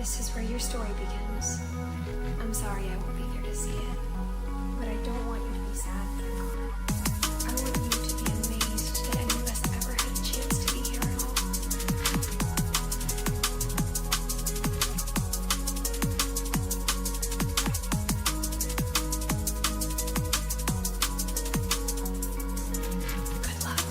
This is where your story begins. I'm sorry I won't be there to see it, but I don't want you to be sad that I'm gone. I want you to be amazed that any of us ever had a chance to be here at all. Good luck.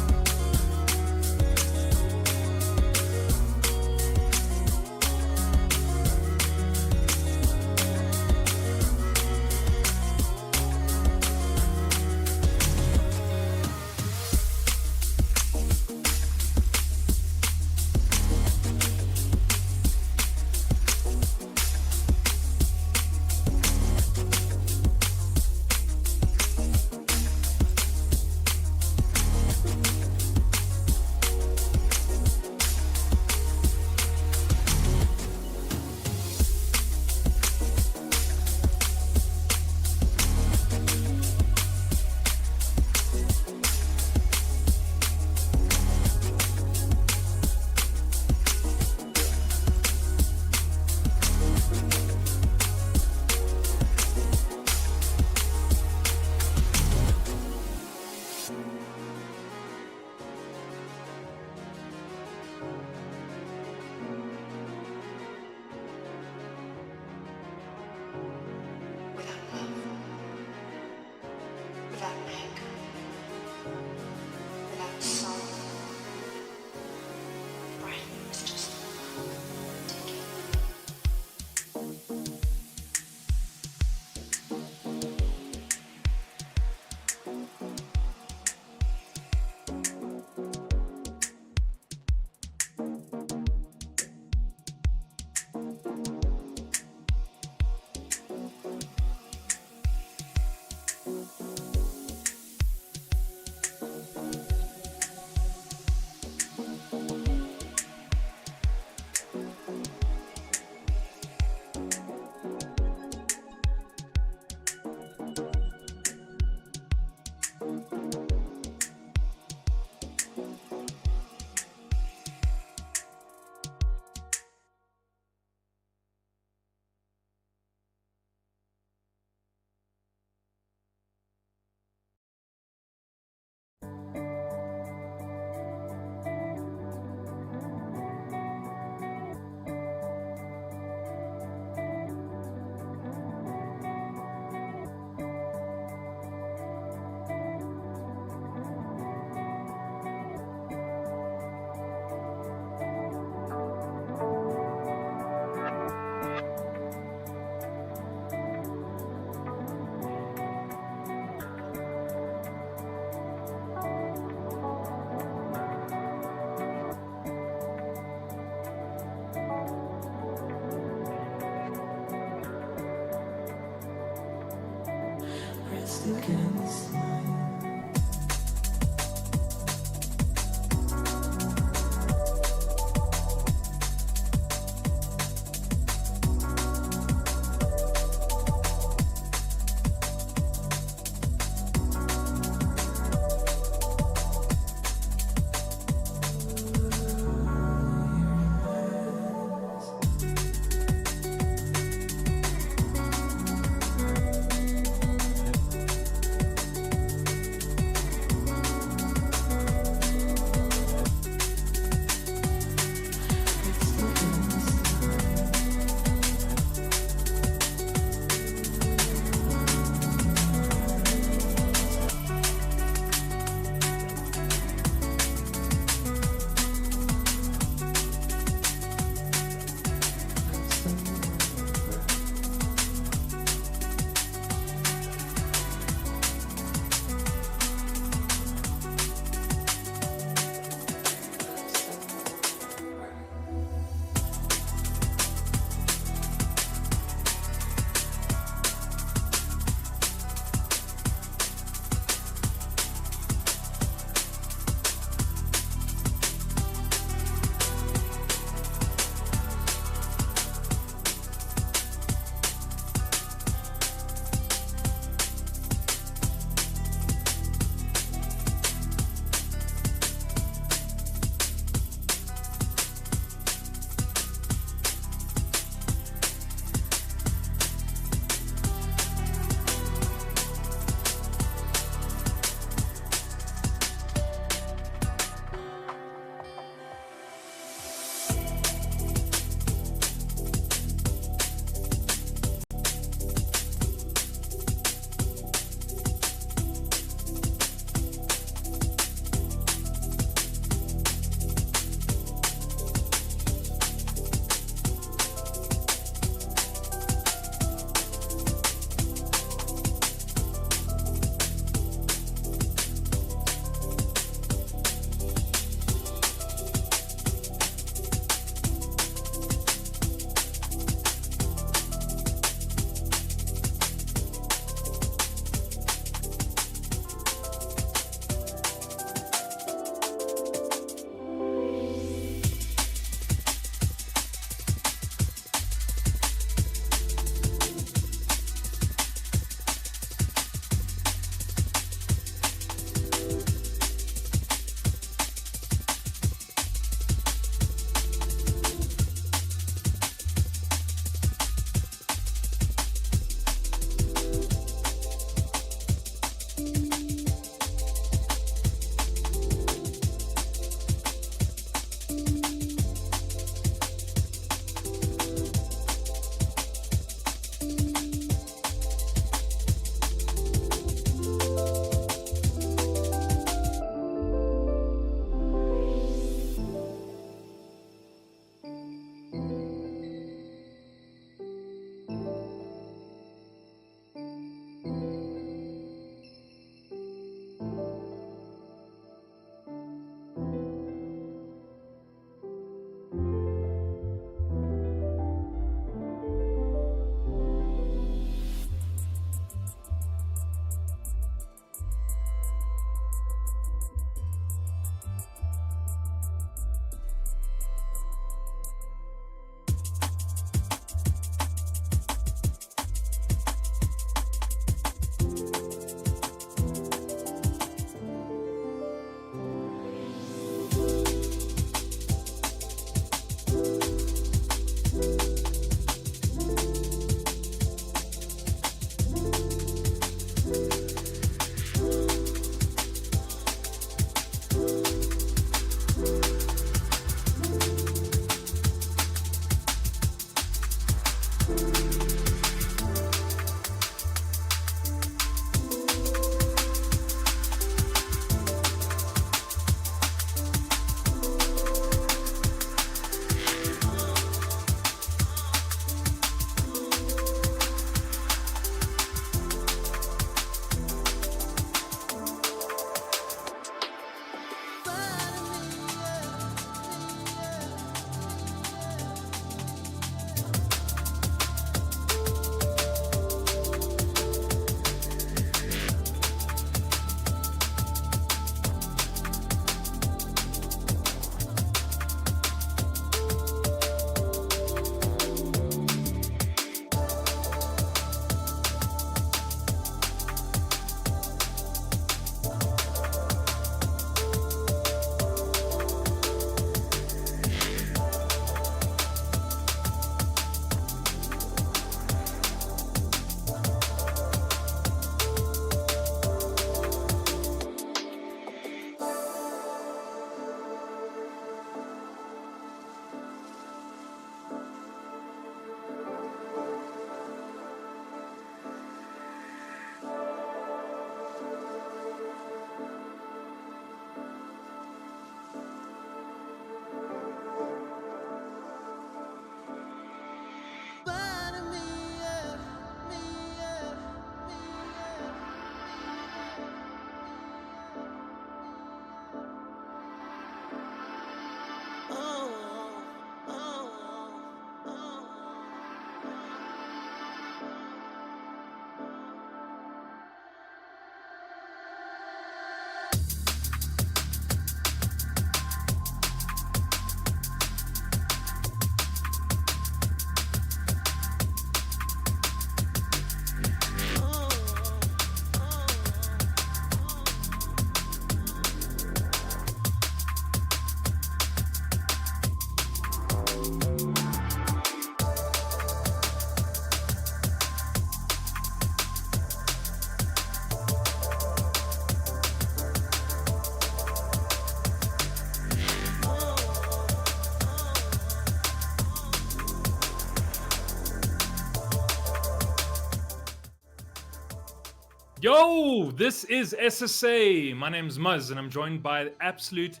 Yo, this is SSA. My name's Muzz, and I'm joined by the absolute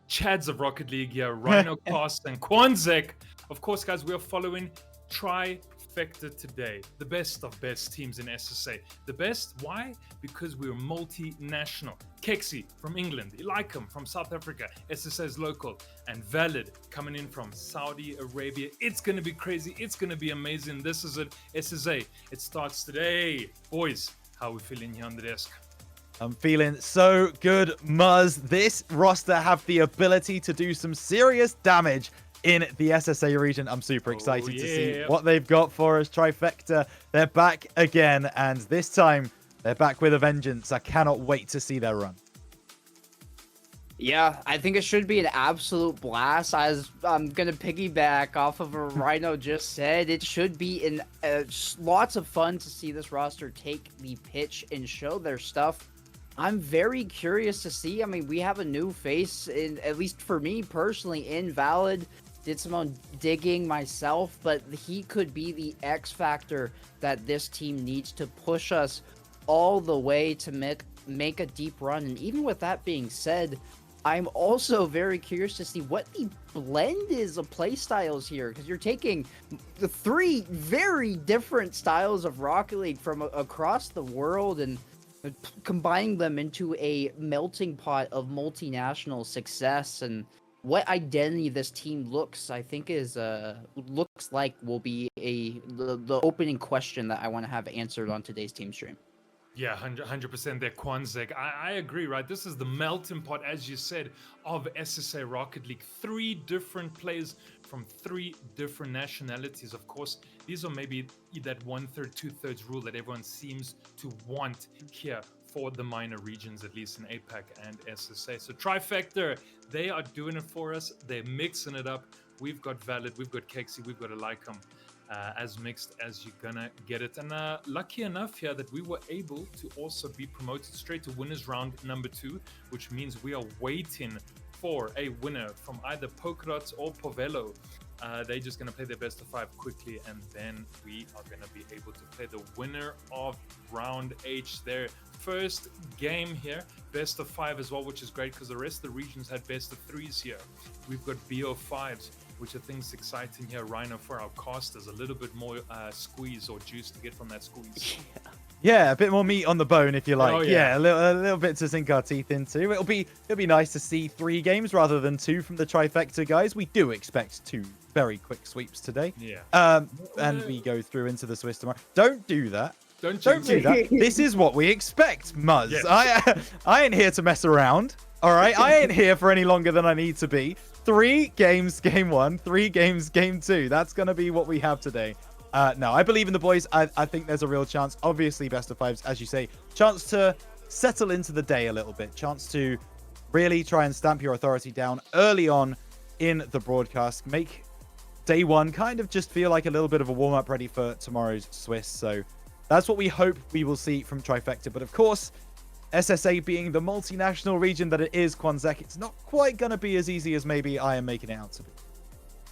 chads of Rocket League here, Rhino Cost and Quanzek. Of course, guys, we are following Trifecta today. The best of best teams in SSA. The best, why? Because we're multinational. Kexii from England, Eliakim from South Africa, SSA's local, and Valid coming in from Saudi Arabia. It's going to be crazy. It's going to be amazing. This is it, SSA. It starts today. Boys, how are we feeling here on the desk? I'm feeling so good, Muzz. This roster have the ability to do some serious damage in the SSA region. I'm super excited to see what they've got for us. Trifecta, they're back again, and this time they're back with a vengeance. I cannot wait to see their run. Yeah, I think it should be an absolute blast. I'm going to piggyback off of what Rhino just said. It should be lots of fun to see this roster take the pitch and show their stuff. I'm very curious to see. I mean, we have a new face, at least for me personally, Invalid. Did some own digging myself, but he could be the X factor that this team needs to push us all the way to make a deep run. And even with that being said, I'm also very curious to see what the blend is of play styles here, because you're taking the three very different styles of Rocket League from across the world and combining them into a melting pot of multinational success. And what identity this team I think looks like will be the opening question that I want to have answered on today's team stream. Yeah, 100% there, Quanzek. I agree, right? This is the melting pot, as you said, of SSA Rocket League. 3 different players from 3 different nationalities. Of course, these are maybe that 1/3, 2/3 rule that everyone seems to want here for the minor regions, at least in APAC and SSA. So Trifecta, they are doing it for us. They're mixing it up. We've got Valid, we've got Kexii, we've got Eliakim. As mixed as you're gonna get it. And lucky enough here that we were able to also be promoted straight to winners round number 2, which means we are waiting for a winner from either Polkadot or Povelo. They're just gonna play their best of 5 quickly, and then we are gonna be able to play the winner of round H, their first game here, best of 5 as well, which is great because the rest of the regions had best of 3s here. We've got BO5s, which I think is exciting here, Rhino, for our casters. A little bit more squeeze or juice to get from that squeeze. Yeah, a bit more meat on the bone, if you like. Oh, yeah, a little bit to sink our teeth into. It'll be nice to see 3 games rather than 2 from the Trifecta guys. We do expect 2 very quick sweeps today. Yeah. And we go through into the Swiss tomorrow. Don't do that. Don't do that. This is what we expect, Muzz. Yes. I ain't here to mess around. All right, I ain't here for any longer than I need to be. 3 games, game 1. 3 games, game 2. That's going to be what we have today. No, I believe in the boys. I think there's a real chance. Obviously, best of 5s, as you say. Chance to settle into the day a little bit. Chance to really try and stamp your authority down early on in the broadcast. Make day 1 kind of just feel like a little bit of a warm-up ready for tomorrow's Swiss. So that's what we hope we will see from Trifecta. But of course, SSA being the multinational region that it is, Quanzek, it's not quite going to be as easy as maybe I am making it out to be.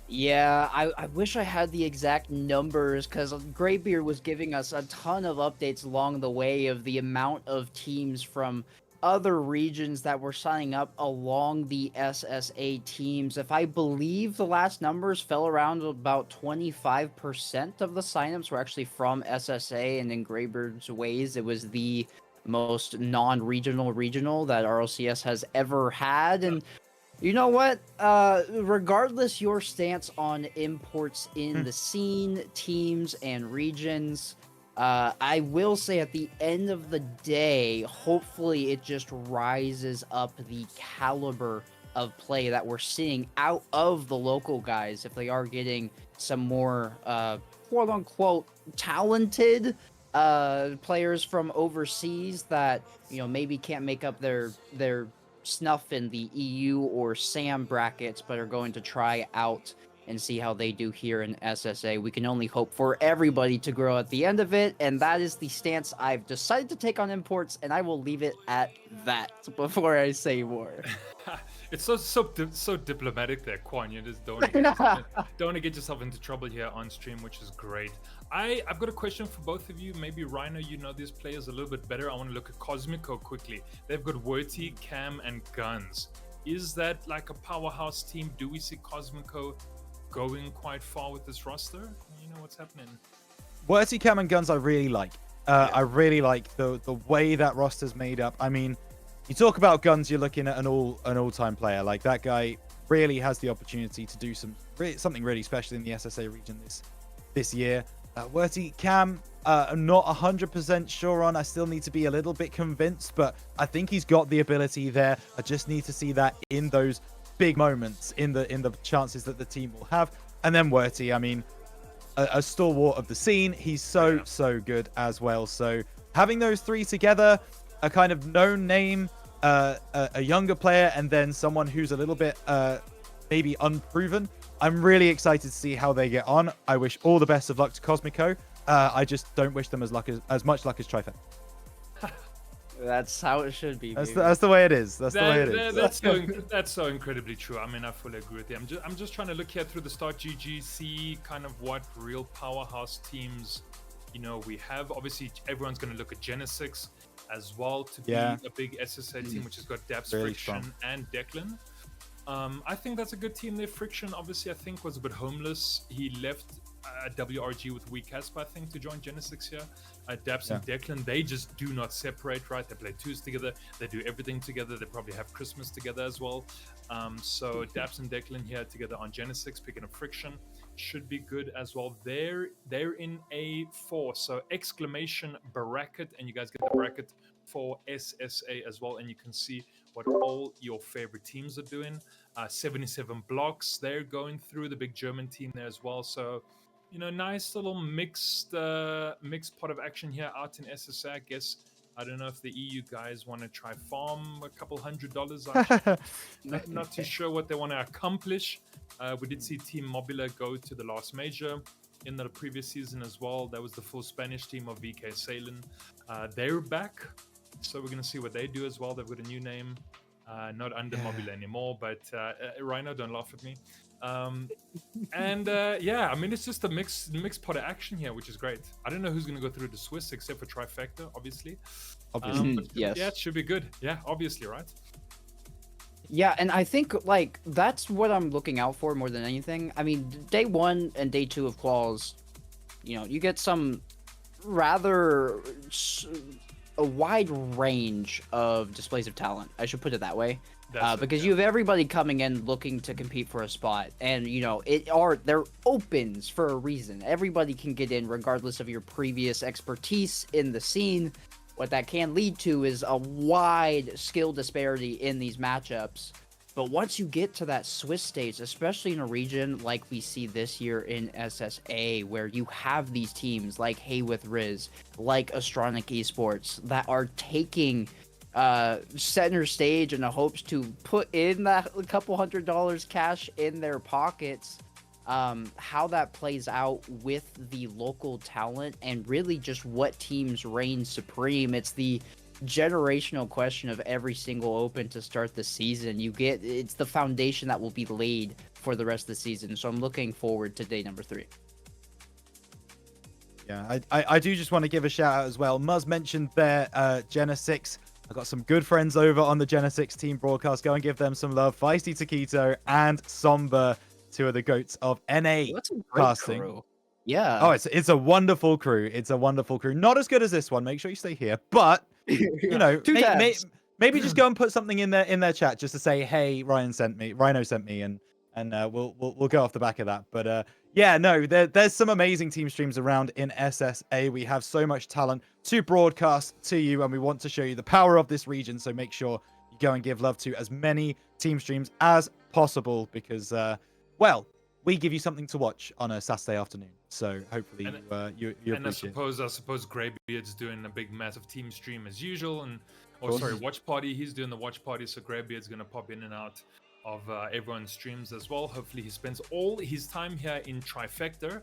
Yeah, I wish I had the exact numbers, because Greybeard was giving us a ton of updates along the way of the amount of teams from other regions that were signing up along the SSA teams. If I believe the last numbers fell around about 25% of the signups were actually from SSA, and in Greybeard's ways, it was the most non-regional that RLCS has ever had. And you know what? Regardless your stance on imports in the scene, teams, and regions, I will say at the end of the day, hopefully it just rises up the caliber of play that we're seeing out of the local guys if they are getting some more quote-unquote talented players from overseas that, you know, maybe can't make up their snuff in the EU or SAM brackets, but are going to try out and see how they do here in SSA. We can only hope for everybody to grow at the end of it, and that is the stance I've decided to take on imports, and I will leave it at that before I say more. It's so diplomatic there, Quan. You just don't want to get yourself into trouble here on stream, which is great. I've got a question for both of you. Maybe Rhino, you know these players a little bit better. I want to look at Cosmico quickly. They've got Werty, Cam, and Guns. Is that like a powerhouse team? Do we see Cosmico going quite far with this roster? You know what's happening. Werty, Cam, and Guns I really like. I really like the way that roster's made up. I mean, you talk about Guns, you're looking at an all-time player. Like, that guy really has the opportunity to do something really special in the SSA region this year. Werty, Cam, I'm not 100% sure on. I still need to be a little bit convinced, but I think he's got the ability there. I just need to see that in those big moments, in the chances that the team will have. And then Werty, I mean, a stalwart of the scene. He's so good as well. So having those three together, a kind of known name, a younger player, and then someone who's a little bit maybe unproven. I'm really excited to see how they get on. I wish all the best of luck to Cosmico. I just don't wish them as much luck as Trifecta. That's how it should be. That's the way it is. That's the way it is. That's so incredibly true. I mean, I fully agree with you. I'm just trying to look here through the start GG, see kind of what real powerhouse teams, you know, we have. Obviously, everyone's going to look at Genesix as well to be a big SSA team, which has got Dabs, Really Friction, strong. and Declan. I think that's a good team there. Friction, obviously, I think was a bit homeless. He left WRG with Weakasp, I think, to join Genesix here. Dabs and Declan, they just do not separate, right? They play twos together. They do everything together. They probably have Christmas together as well. So Dabs and Declan here together on Genesix, picking up Friction, should be good as well. They're in A4, so exclamation bracket, and you guys get the bracket for SSA as well, and you can see what all your favorite teams are doing. 77 blocks, they're going through the big German team there as well. So, you know, nice little mixed pot of action here out in SSA. I guess I don't know if the EU guys want to try farm a couple $100. Not too sure what they want to accomplish. We did see Team Mobila go to the last major in the previous season as well. That was the full Spanish team of VK Salen. They're back, so we're going to see what they do as well. They've got a new name, not under Mobila anymore, but Rhino, don't laugh at me. Yeah, I mean, it's just a mixed pot of action here, which is great. I don't know who's going to go through the Swiss except for Trifecta, obviously. But yes. Yeah, it should be good. Yeah, obviously, right? Yeah, and I think, like, that's what I'm looking out for more than anything. I mean, day 1 and day 2 of Quals, you know, you get some rather a wide range of displays of talent. I should put it that way. Because you have everybody coming in looking to compete for a spot, and you know they're opens for a reason. Everybody can get in regardless of your previous expertise in the scene. What that can lead to is a wide skill disparity in these matchups. But once you get to that Swiss stage, especially in a region like we see this year in SSA, where you have these teams like Hey with Riz, like Astronic Esports, that are taking center stage in the hopes to put in that couple $100 cash in their pockets, how that plays out with the local talent and really just what teams reign supreme. It's the generational question of every single open to start the season. It's the foundation that will be laid for the rest of the season. So I'm looking forward to day number 3. Yeah, I do just want to give a shout out as well. Muzz mentioned their Genesix. I've got some good friends over on the Genesix team broadcast. Go and give them some love. Feisty Taquito and Somber, 2 of the goats of NA That's a great casting. crew. Yeah. Oh, it's a wonderful crew. It's a wonderful crew. Not as good as this one. Make sure you stay here. But you know, maybe just go and put something in their chat just to say, hey, Rhino sent me, and we'll go off the back of that. But yeah, no, there's some amazing team streams around in SSA. We have so much talent to broadcast to you, and we want to show you the power of this region. So make sure you go and give love to as many team streams as possible, because well, we give you something to watch on a Saturday afternoon. So hopefully you appreciate it. I suppose Greybeard's doing a big massive team stream as usual, and watch party. He's doing the watch party, so Greybeard's gonna pop in and out everyone's streams as well. Hopefully he spends all his time here in Trifecta,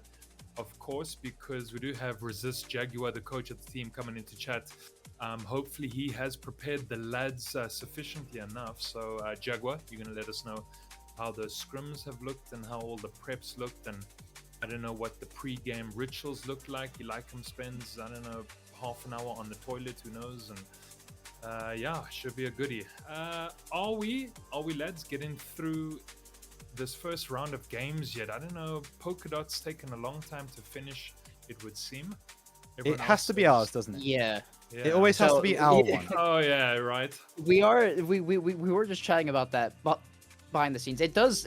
of course, because we do have Resist Jaguar, the coach of the team, coming into chat. Hopefully he has prepared the lads sufficiently enough. So Jaguar, you're going to let us know how the scrims have looked and how all the preps looked, and I don't know what the pre-game rituals look like. Eliakim spends, I don't know, half an hour on the toilet, who knows, and yeah, should be a goodie. Are we lads getting through this first round of games yet? I don't know. Polka Dot's taken a long time to finish, it would seem. It has to be ours, doesn't it? Yeah. It always has to be our one. Oh yeah, right. We were just chatting about that, but behind the scenes, it does.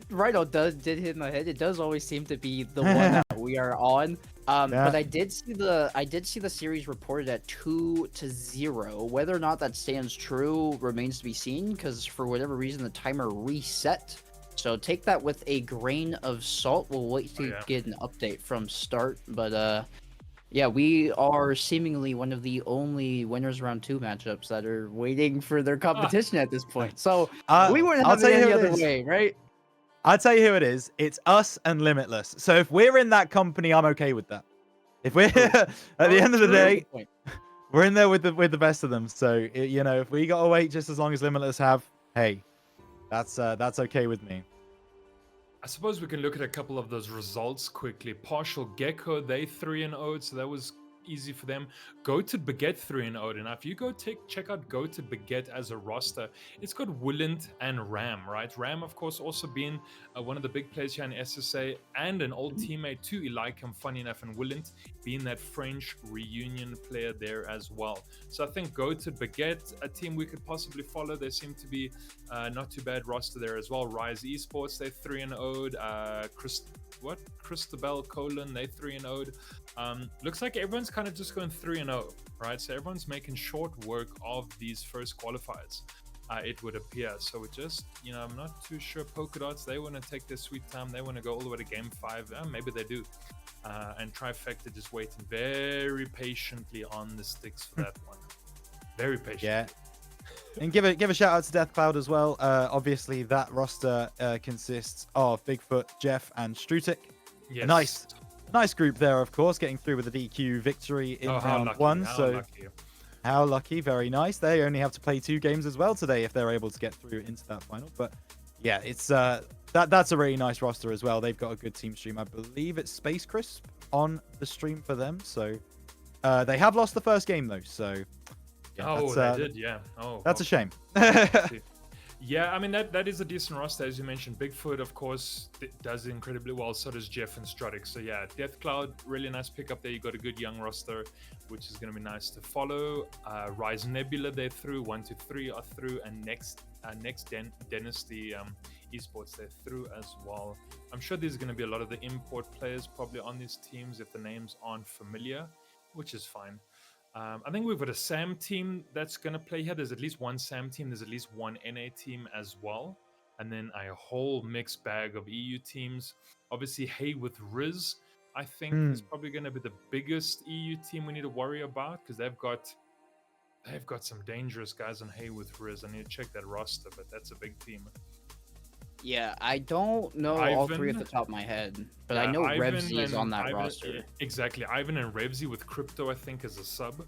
Rhino did hit my head. It does always seem to be the one that we are on. But I did see the series reported at 2-0. Whether or not that stands true remains to be seen, because for whatever reason the timer reset. So take that with a grain of salt. We'll wait to get an update from start, but yeah, we are seemingly one of the only winners round 2 matchups that are waiting for their competition at this point. So we wouldn't have it any other way, right? I'll tell you who it is. It's us and Limitless. So if we're in that company, I'm okay with that. If we're at the end of the day, we're in there with the best of them. So you know, if we gotta wait just as long as Limitless have, hey, that's okay with me. I suppose we can look at a couple of those results quickly. Partial Gecko, they 3-0, so that was easy for them. Goated Baguette 3-0. Now, if you go check out Goated Baguette as a roster, it's got Willant and Ram, right? Ram, of course, also being one of the big players here in SSA and an old teammate to Eliakim, funny enough, and Willant being that French reunion player there as well. So I think Goated Baguette, a team we could possibly follow. They seem to be not too bad roster there as well. Rise Esports, they 3-0. Christabel Colon, they 3-0. Looks like everyone's kind of just going 3-0, right? So everyone's making short work of these first qualifiers, it would appear. So we just, you know, I'm not too sure. Polka Dots, they want to take their sweet time. They want to go all the way to game 5. Maybe they do. And Trifecta just waiting very patiently on the sticks for that one. Very patient. Yeah. And give a shout out to Death Cloud as well. Obviously, that roster consists of Bigfoot, Jeff, and Strutic. Yes. Nice group there, of course, getting through with a DQ victory in round 1. How lucky, very nice. They only have to play 2 games as well today if they're able to get through into that final. But yeah, it's that's a really nice roster as well. They've got a good team stream. I believe it's Space Crisp on the stream for them. So they have lost the first game though. So yeah, they did, yeah. That's a shame. Yeah, I mean, that is a decent roster, as you mentioned. Bigfoot, of course, does incredibly well. So does Jeff and Strutic. So yeah, Death Cloud, really nice pickup there. You got a good young roster, which is going to be nice to follow. Rise Nebula, they're through. 1, 2, 3 are through. And next Dynasty Esports, they're through as well. I'm sure there's going to be a lot of the import players probably on these teams if the names aren't familiar, which is fine. I think we've got a SAM team that's going to play here. There's at least one SAM team. There's at least one NA team as well. And then a whole mixed bag of EU teams. Obviously, Hey with Riz, I think, is probably going to be the biggest EU team we need to worry about, because they've got some dangerous guys on Hey with Riz. I need to check that roster, but that's a big team. Yeah, I don't know all 3 off the top of my head, but I know Revzy is on that roster. Exactly, Ivan and Revzy with Crypto, I think, as a sub.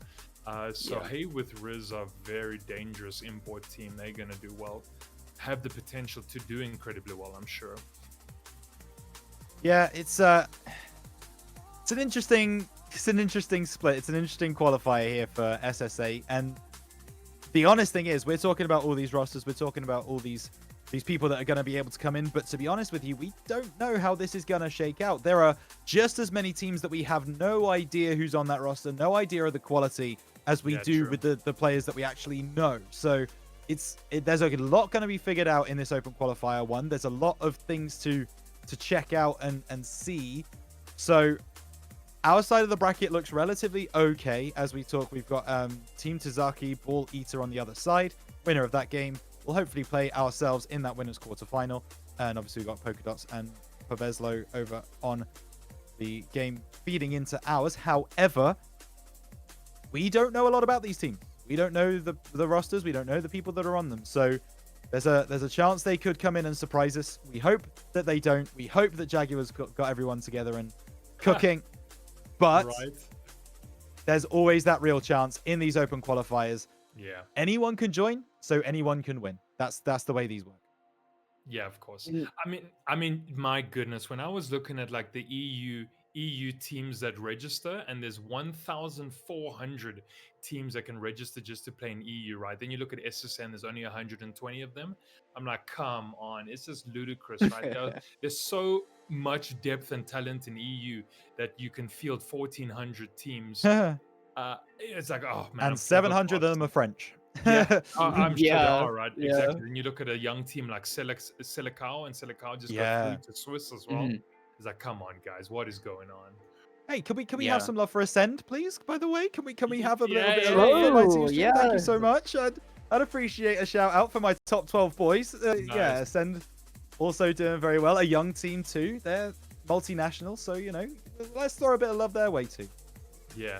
Hey with Riz are very dangerous import team. They're gonna do well, have the potential to do incredibly well, I'm sure. Yeah, it's an interesting split. It's an interesting qualifier here for SSA, and the honest thing is, we're talking about all these rosters. We're talking about all these people that are going to be able to come in, but to be honest with you, we don't know how this is going to shake out. There are just as many teams that we have no idea who's on that roster, no idea of the quality, as we do with the players that we actually know. So there's a lot going to be figured out in this open qualifier 1. There's a lot of things to check out and see. So our side of the bracket looks relatively okay. As we talk, we've got Team Tazaki, Ball Eater on the other side. Winner of that game we'll hopefully play ourselves in that winners quarterfinal. And obviously we've got Polka Dots and Paveslo over on the game feeding into ours. However, we don't know a lot about these teams. We don't know the rosters. We don't know the people that are on them. So There's a chance they could come in and surprise us. We hope that they don't. We hope that Jaguar's got everyone together and cooking. But there's always that real chance in these open qualifiers. Yeah. Anyone can join, so anyone can win. That's the way these work. Yeah, of course. I mean, my goodness, when I was looking at like the EU teams that register, and there's 1,400 teams that can register just to play in EU, right? Then you look at SSA and there's only 120 of them. I'm like, come on, it's just ludicrous, right? There's so much depth and talent in EU that you can field 1,400 teams. It's like, oh man, and 700 of them are French. Yeah, I'm sure they Yeah, are, right? yeah. Exactly. And you look at a young team like Selecao, and Selecao just got through to Swiss as well. It's like, come on, guys, what is going on? Hey, can we have some love for Ascend, please? By the way, can we have a little bit of yeah, love for my yeah. team stream? Thank you so much. I'd appreciate a shout out for my top 12 boys. Nice. Yeah, Ascend also doing very well. A young team too. They're multinational, so you know, let's throw a bit of love their way too. Yeah.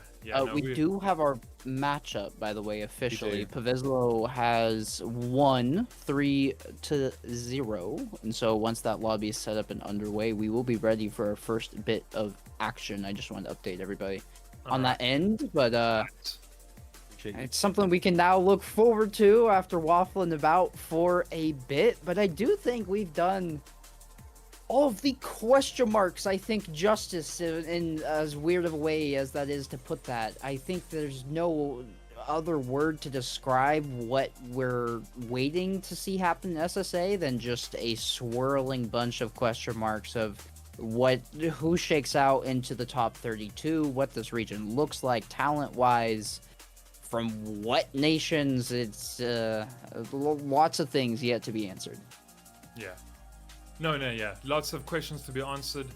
We do have our matchup, by the way, officially. Pavezlo has won 3-0, and so once that lobby is set up and underway, we will be ready for our first bit of action. I just wanted to update everybody on that end, but it's something we can now look forward to after waffling about for a bit. But I do think we've done all of the question marks, I think, justice in as weird of a way as that is to put that. I think there's no other word to describe what we're waiting to see happen in SSA than just a swirling bunch of question marks of who shakes out into the top 32, what this region looks like talent-wise, from what nations. It's lots of things yet to be answered. Yeah. Yeah. Lots of questions to be answered.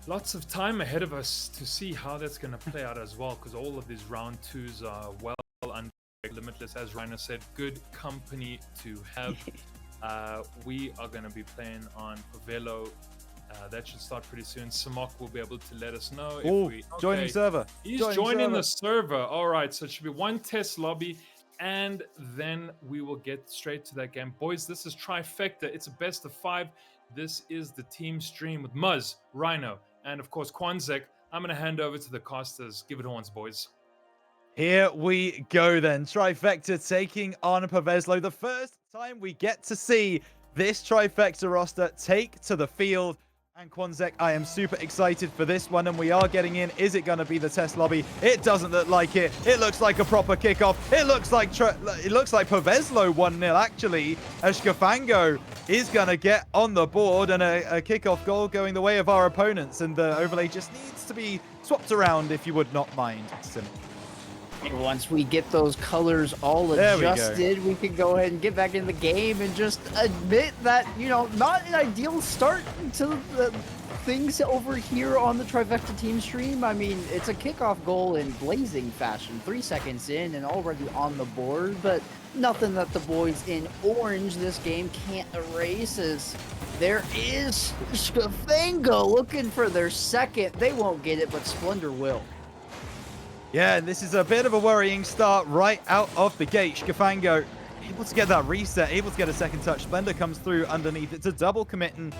Lots of time ahead of us to see how that's going to play out as well, because all of these round twos are well under Limitless. As Rainer said, good company to have. We are going to be playing on Pavelo. That should start pretty soon. Samok will be able to let us know. Joining server. He's joining the server. All right, so it should be one test lobby, and then we will get straight to that game. Boys, this is Trifecta. It's a best of 5. This is the team stream with Muzz, Rhino, and of course Quanzek. I'm going to hand over to the casters. Give it once, boys. Here we go then. Trifecta taking on Pavezlo. The first time we get to see this Trifecta roster take to the field. And Quanzek, I am super excited for this one, and we are getting in. Is it going to be the test lobby? It doesn't look like it. It looks like a proper kickoff. It looks like Pavezlo 1-0 actually, as Skafango is going to get on the board, and a kickoff goal going the way of our opponents, and the overlay just needs to be swapped around, if you would not mind. Once we get those colors all adjusted, we can go ahead and get back in the game and just admit that, you know, not an ideal start to the things over here on the Trifecta team stream. I mean, it's a kickoff goal in blazing fashion, 3 seconds in and already on the board, but nothing that the boys in orange this game can't erase. As there is Skafango looking for their second. They won't get it, but Splendor will. Yeah, and this is a bit of a worrying start right out of the gate. Skafango able to get that reset, able to get a second touch. Splendor comes through underneath. It's a double commit, and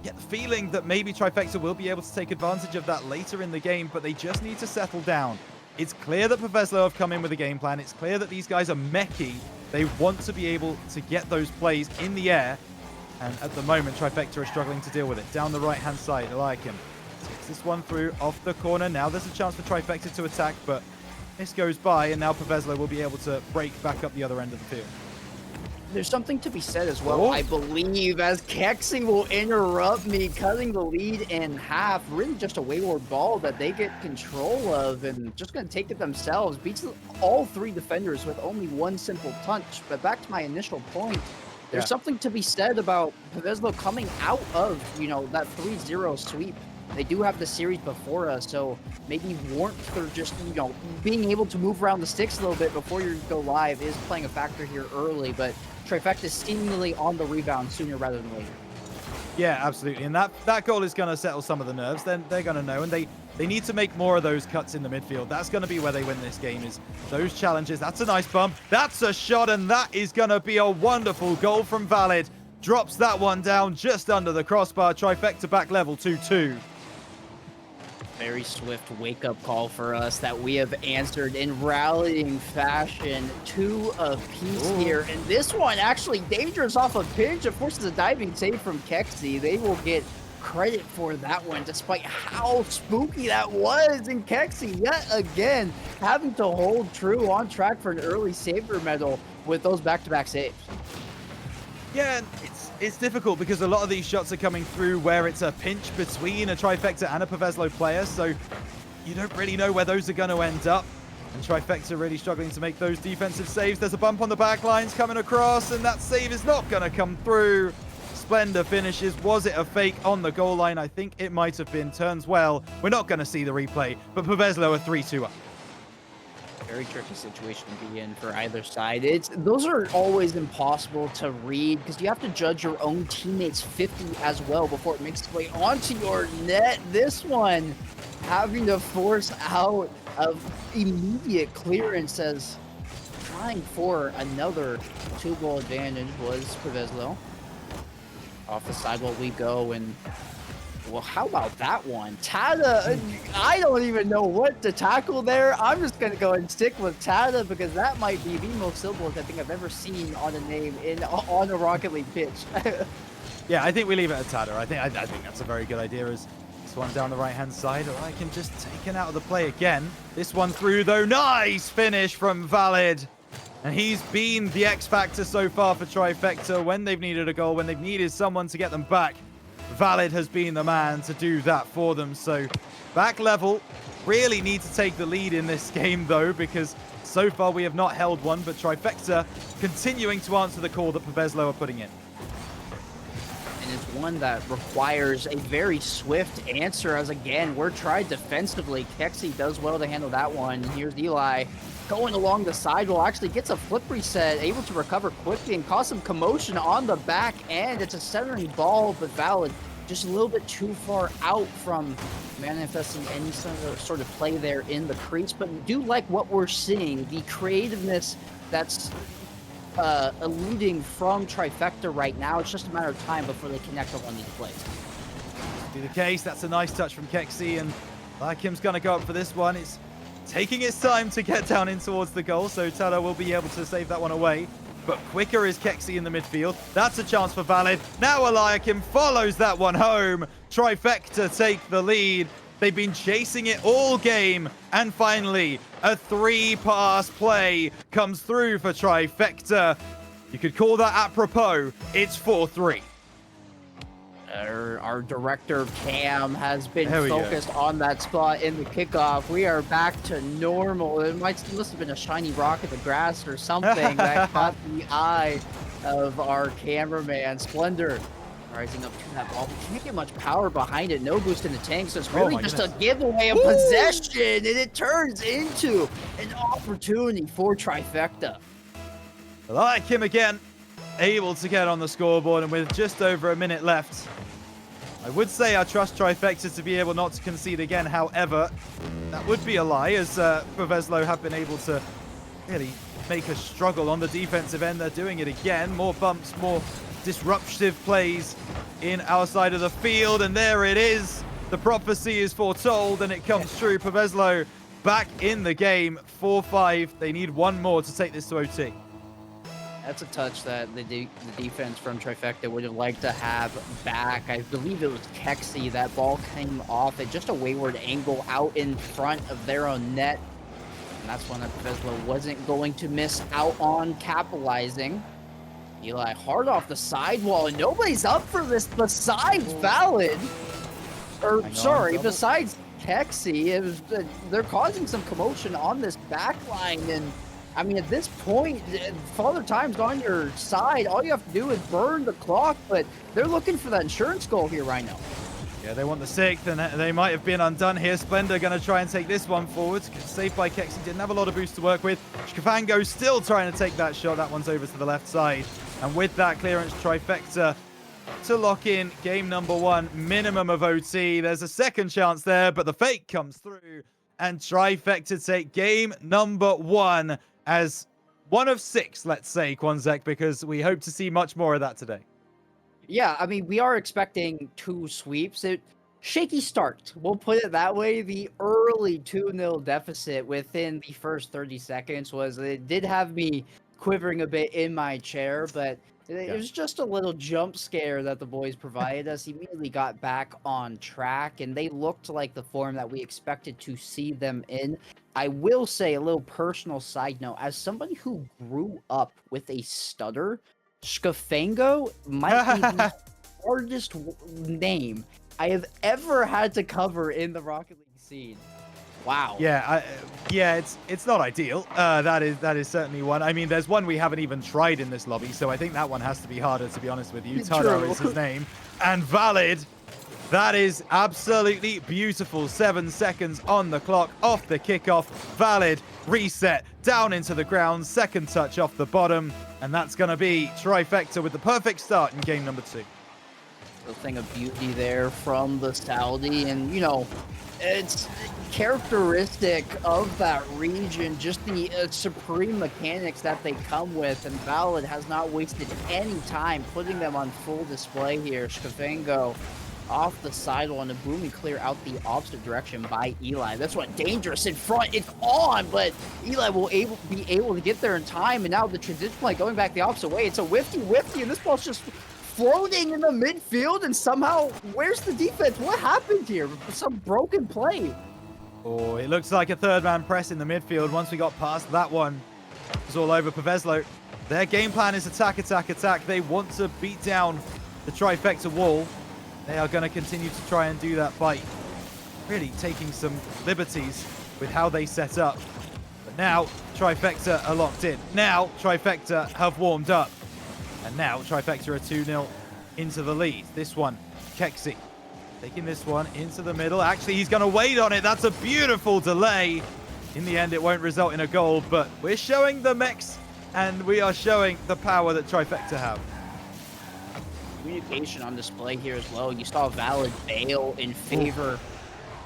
get the feeling that maybe Trifecta will be able to take advantage of that later in the game, but they just need to settle down. It's clear that Pavezlo have come in with a game plan. It's clear that these guys are mechy. They want to be able to get those plays in the air, and at the moment, Trifecta are struggling to deal with it. Down the right-hand side, Eliakim takes this one through off the corner. Now there's a chance for Trifecta to attack, but this goes by, and now Pavezlo will be able to break back up the other end of the field. There's something to be said as well, I believe, as Kexii will interrupt me, cutting the lead in half. Really just a wayward ball that they get control of, and just going to take it themselves. Beats all 3 defenders with only one simple punch. But back to my initial point, there's something to be said about Pavezlo coming out of, you know, that 3-0 sweep. They do have the series before us, so maybe warmth or just, you know, being able to move around the sticks a little bit before you go live is playing a factor here early, but Trifecta is seemingly on the rebound sooner rather than later. Yeah, absolutely. And that goal is going to settle some of the nerves. Then they're going to know, and they They need to make more of those cuts in the midfield. That's going to be where they win this game, is those challenges. That's a nice bump. That's a shot, and that is going to be a wonderful goal from Valid. Drops that one down just under the crossbar. Trifecta back level 2-2. Very swift wake-up call for us that we have answered in rallying fashion. 2 apiece here. And this one actually dangerous off a pinch. Of course, it's a diving save from Kexii. They will get credit for that one, despite how spooky that was. And Kexii, yet again, having to hold true, on track for an early saver medal with those back-to-back saves. Yeah, it's difficult because a lot of these shots are coming through where it's a pinch between a Trifecta and a Paveslo player, so you don't really know where those are going to end up. And Trifecta really struggling to make those defensive saves. There's a bump on the back lines coming across, and that save is not going to come through. Splendor finishes. Was it a fake on the goal line? I think it might have been. Turns well. We're not going to see the replay, but Paveslo are 3-2 up. Very tricky situation to be in for either side. Those are always impossible to read because you have to judge your own teammates 50 as well before it makes its way onto your net. This one having to force out of immediate clearance as trying for another 2-goal advantage was Paveslo. Off the sidewall we go, and well, how about that one? Tada, I don't even know what to tackle there. I'm just going to go and stick with Tada because that might be the most syllables I think I've ever seen on a name on a Rocket League pitch. Yeah, I think we leave it at Tada. I think that's a very good idea. As this one down the right-hand side, Eliakim just taken out of the play again. This one through, though. Nice finish from Valid. And he's been the X factor so far for Trifecta when they've needed a goal, when they've needed someone to get them back. Valid has been the man to do that for them. So back level really need to take the lead in this game, though, because so far we have not held one, but Trifecta continuing to answer the call that Paveslo are putting in. And it's one that requires a very swift answer, as again, we're tried defensively. Kexii does well to handle that one. Here's Eli going along the sidewall, actually gets a flip reset, able to recover quickly and cause some commotion on the back end. It's a centering ball, but Valid just a little bit too far out from manifesting any sort of play there in the crease. But do like what we're seeing, the creativeness that's eluding from Trifecta right now. It's just a matter of time before they connect on these plays. Be the case. That's a nice touch from Kexii, and Eliakim's going to go up for this one. It's taking its time to get down in towards the goal, so Tada will be able to save that one away. But quicker is Kexii in the midfield. That's a chance for Valid. Now Eliakim follows that one home. Trifecta take the lead. They've been chasing it all game. And finally, a 3-pass play comes through for Trifecta. You could call that apropos. It's 4-3. Our director, Cam, has been focused on that spot in the kickoff. We are back to normal. It must have been a shiny rock in the grass or something that caught the eye of our cameraman. Splendor rising up to that ball. We can't get much power behind it. No boost in the tank, so it's really just a giveaway of possession, and it turns into an opportunity for Trifecta. Eliakim again, able to get on the scoreboard, and with just over a minute left, I would say I trust Trifecta to be able not to concede again. However, that would be a lie, as Paveslo have been able to really make a struggle on the defensive end. They're doing it again. More bumps, more disruptive plays in our side of the field, and there it is. The prophecy is foretold, and it comes true. Paveslo back in the game, 4-5. They need one more to take this to OT. That's a touch that the defense from Trifecta would have liked to have back. I believe it was Kexii. That ball came off at just a wayward angle out in front of their own net. And that's one that Paveslo wasn't going to miss out on capitalizing. Eli hard off the sidewall, and nobody's up for this besides Valid. Or, sorry, besides Kexii. They're causing some commotion on this back line, and I mean, at this point, Father Time's on your side. All you have to do is burn the clock, but they're looking for that insurance goal here right now. Yeah, they want the 6th, and they might have been undone here. Splendor going to try and take this one forward. Saved by Kexii. Didn't have a lot of boost to work with. Shkafango still trying to take that shot. That one's over to the left side. And with that clearance, Trifecta to lock in game number 1, minimum of OT. There's a second chance there, but the fake comes through, and Trifecta take game number 1 as one of 6, let's say, Quanzek, because we hope to see much more of that today. Yeah, I mean, we are expecting 2 sweeps. Shaky start. We'll put it that way. The early 2-0 deficit within the first 30 seconds it did have me quivering a bit in my chair, but it was just a little jump scare that the boys provided us. Immediately got back on track, and they looked like the form that we expected to see them in. I will say a little personal side note, as somebody who grew up with a stutter, Scafango might be the hardest name I have ever had to cover in the Rocket League scene. Wow. Yeah, it's not ideal. That is certainly one. I mean, there's one we haven't even tried in this lobby, so I think that one has to be harder, to be honest with you. Tado is his name. And Valid, that is absolutely beautiful. 7 seconds on the clock, off the kickoff. Valid, reset, down into the ground, second touch off the bottom, and that's going to be Trifecta with the perfect start in game number 2. A thing of beauty there from the Saudi, and you know, it's characteristic of that region, just the supreme mechanics that they come with, and Valid has not wasted any time putting them on full display here. Scafango off the sideline, a booming clear out the opposite direction by Eli. That's what dangerous in front. It's on, but Eli will be able to get there in time, and now the transition play going back the opposite way. It's a whiffy, and this ball's just floating in the midfield, and somehow, where's the defense? What happened here? Some broken play. Oh, it looks like a third-man press in the midfield. Once we got past that one, it's all over Paveslo. Their game plan is attack, attack, attack. They want to beat down the Trifecta wall. They are going to continue to try and do that by really taking some liberties with how they set up. But now, Trifecta are locked in. Now, Trifecta have warmed up. And now, Trifecta are 2-0 into the lead. This one, Kexii, taking this one into the middle. Actually, he's going to wait on it. That's a beautiful delay. In the end, it won't result in a goal, but we're showing the mechs, and we are showing the power that Trifecta have. Communication on display here as well. You saw Valid bail in favor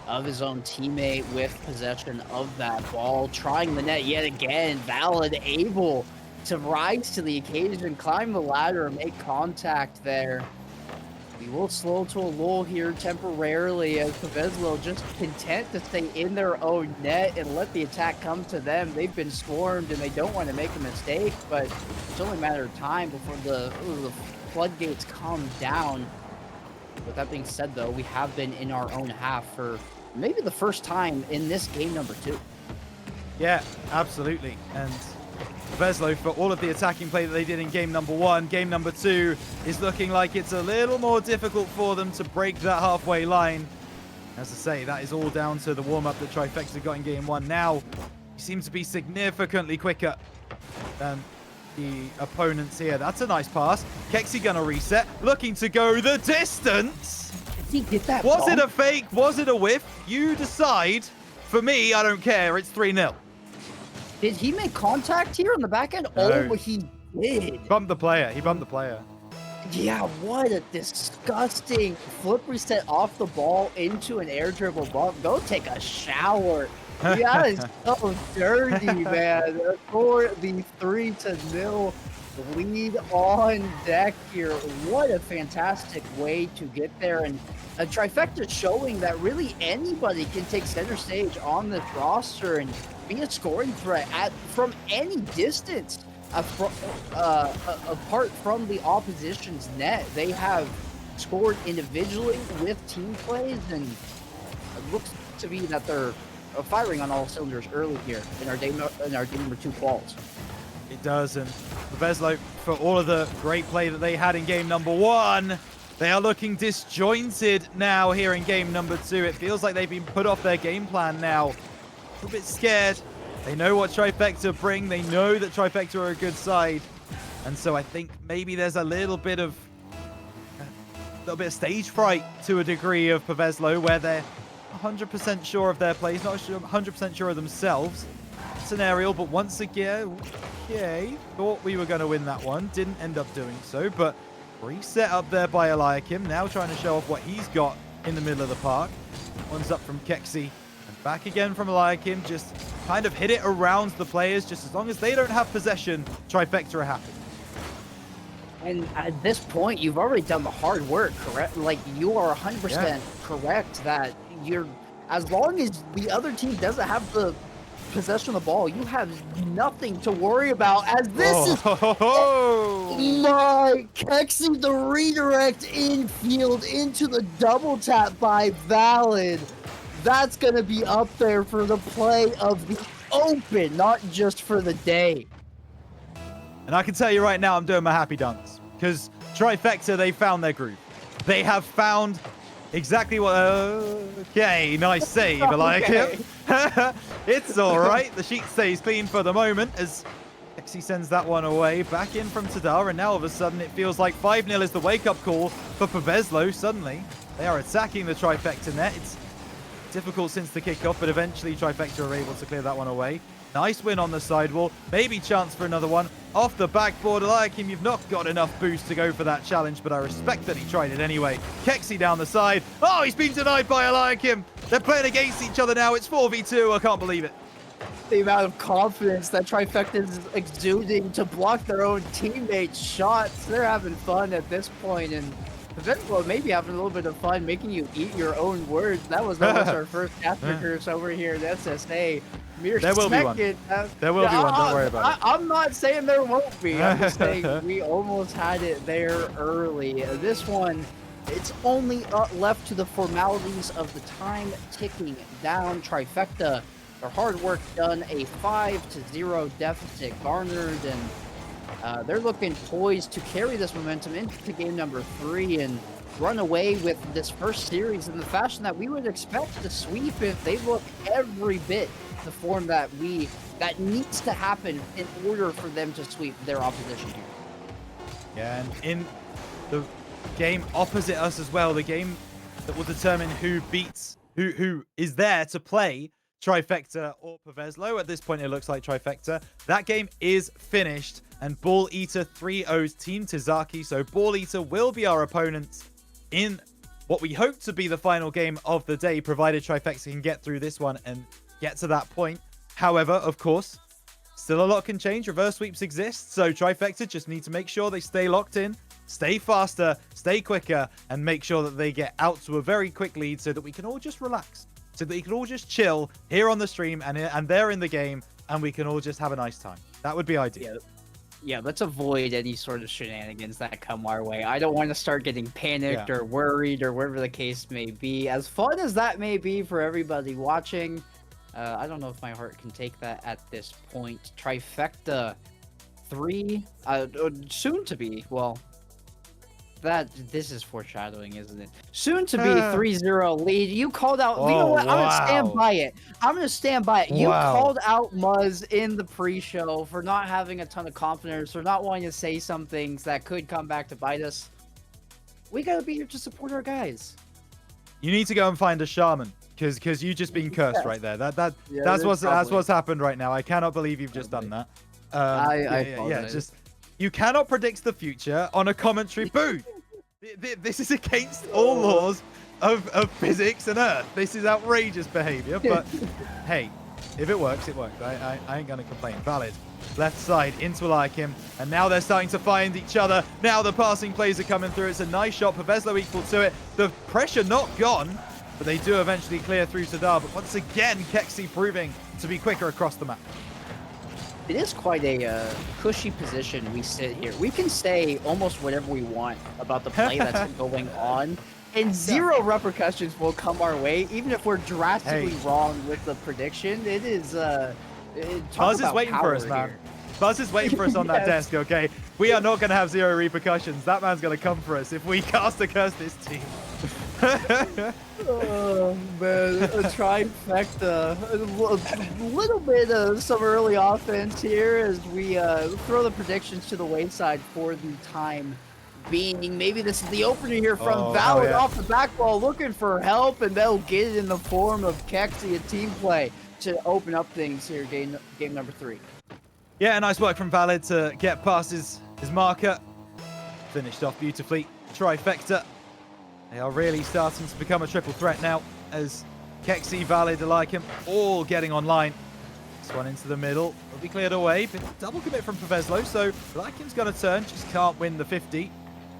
of his own teammate with possession of that ball, trying the net yet again. Valid able to rise to the occasion, climb the ladder, and make contact there. We will slow to a lull here temporarily as Paveslo just content to stay in their own net and let the attack come to them. They've been swarmed and they don't want to make a mistake, but it's only a matter of time before the floodgates come down. With that being said, though, we have been in our own half for maybe the first time in this game number 2. Yeah, absolutely. And Paveslo, for all of the attacking play that they did in game number 1, game number 2 is looking like it's a little more difficult for them to break that halfway line. As I say, that is all down to the warm-up that Trifecta got in game 1. Now, he seems to be significantly quicker than the opponents here. That's a nice pass. Kexii gonna reset, looking to go the distance. Did he get that Was ball? it a fake? Was it a whiff? You decide. For me, I don't care. It's 3-0. Did he make contact here on the back end? No. Oh, he did. Bumped the player. He bumped the player. Yeah, what a disgusting flip reset off the ball into an air dribble bump. Go take a shower. That is so dirty, man. For the 3-0 lead on deck here. What a fantastic way to get there. And a Trifecta showing that really anybody can take center stage on this roster and be a scoring threat from any distance. Apart from the opposition's net, they have scored individually with team plays, and it looks to be that they're firing on all cylinders early here in our game number 2 quals. It does, and Paveslo, for all of the great play that they had in game number 1, they are looking disjointed now here in game number 2. It feels like they've been put off their game plan now. A little bit scared. They know what Trifecta bring. They know that Trifecta are a good side. And so I think maybe there's a little bit of stage fright to a degree of Paveslo, where they're 100% sure of their plays, not 100% sure of themselves. Scenario, but once again, okay, thought we were going to win that one. Didn't end up doing so, but Reset up there by Eliakim. Now trying to show off what he's got in the middle of the park. One's up from Kexii. And back again from Eliakim. Just kind of hit it around the players. Just as long as they don't have possession, Trifecta are happy. And at this point, you've already done the hard work, correct? Like, you are 100% correct that as long as the other team doesn't have the possession of the ball, you have nothing to worry about, as this is my Kexii, the redirect infield into the double tap by Valid. That's going to be up there for the play of the Open, not just for the day. And I can tell you right now, I'm doing my happy dance. Because Trifecta, they found their groove. They have found exactly what... Okay, nice save, Eliakim. It's all right. The sheet stays clean for the moment as Kexii sends that one away. Back in from Tadar, and now all of a sudden it feels like 5-0 is the wake-up call for Paveslo. Suddenly, they are attacking the Trifecta net. It's difficult since the kickoff, but eventually Trifecta are able to clear that one away. Nice win on the sidewall. Maybe chance for another one. Off the backboard, Eliakim, you've not got enough boost to go for that challenge, but I respect that he tried it anyway. Kexii down the side. Oh, he's been denied by Eliakim. They're playing against each other now. It's 4v2. I can't believe it. The amount of confidence that Trifecta is exuding to block their own teammates' shots. They're having fun at this point, and Paveslo maybe having a little bit of fun making you eat your own words. That was almost our first after curse over here at SSA. There will be one. There will be one. Don't worry about it. I'm not saying there won't be. I'm just saying we almost had it there early. This one, it's only left to the formalities of the time ticking down. Trifecta, their hard work done, a 5-0 deficit garnered, and they're looking poised to carry this momentum into game number 3 and run away with this first series in the fashion that we would expect to sweep if they look every bit the form that needs to happen in order for them to sweep their opposition here. Yeah, and in the game opposite us as well, the game that will determine who beats, who is there to play Trifecta or Paveslo. At this point, it looks like Trifecta. That game is finished, and Ball Eater 3-0's Team Tizaki. So Ball Eater will be our opponents in what we hope to be the final game of the day, provided Trifecta can get through this one and get to that point. However, of course, still a lot can change. Reverse sweeps exist, so Trifecta just need to make sure they stay locked in, stay faster, stay quicker, and make sure that they get out to a very quick lead so that we can all just relax, so that we can all just chill here on the stream and they're in the game, and we can all just have a nice time. That would be ideal. Yeah, let's avoid any sort of shenanigans that come our way. I don't want to start getting panicked or worried or whatever the case may be. As fun as that may be for everybody watching, I don't know if my heart can take that at this point. Trifecta 3, soon to be, well, this is foreshadowing, isn't it? Soon to be 3-0 lead. You called out, you know what? I'm going to stand by it. I'm going to stand by it. You called out Muzz in the pre-show for not having a ton of confidence, for not wanting to say some things that could come back to bite us. We got to be here to support our guys. You need to go and find a shaman. Because you just been cursed right there. That's what's happened right now. I cannot believe you've just done that. Just you cannot predict the future on a commentary booth. This is against all laws of physics and Earth. This is outrageous behavior. But hey, if it works, it works. I ain't gonna complain. Valid. Left side into Eliakim, and now they're starting to find each other. Now the passing plays are coming through. It's a nice shot. Paveslo equal to it. The pressure not gone. But they do eventually clear through Tadar. But once again, Kexii proving to be quicker across the map. It is quite a cushy position we sit here. We can say almost whatever we want about the play that's going on, and zero repercussions will come our way, even if we're drastically wrong with the prediction. It is... Muzz is waiting for us, man. Muzz is waiting for us on that desk, okay? We are not going to have zero repercussions. That man's going to come for us if we cast a curse this team. Oh man, a trifecta. A little bit of some early offense here as we throw the predictions to the wayside for the time being. Maybe this is the opener here from Valid off the back wall looking for help, and they'll get it in the form of Kexii, a team play to open up things here, game number 3. Yeah, nice work from Valid to get past his marker. finished off beautifully. Trifecta. They are really starting to become a triple threat now as Kexii, Valid, Eliakim all getting online. This one into the middle will be cleared away. But double commit from Paveslo, so Eliakim's going to turn, just can't win the 50.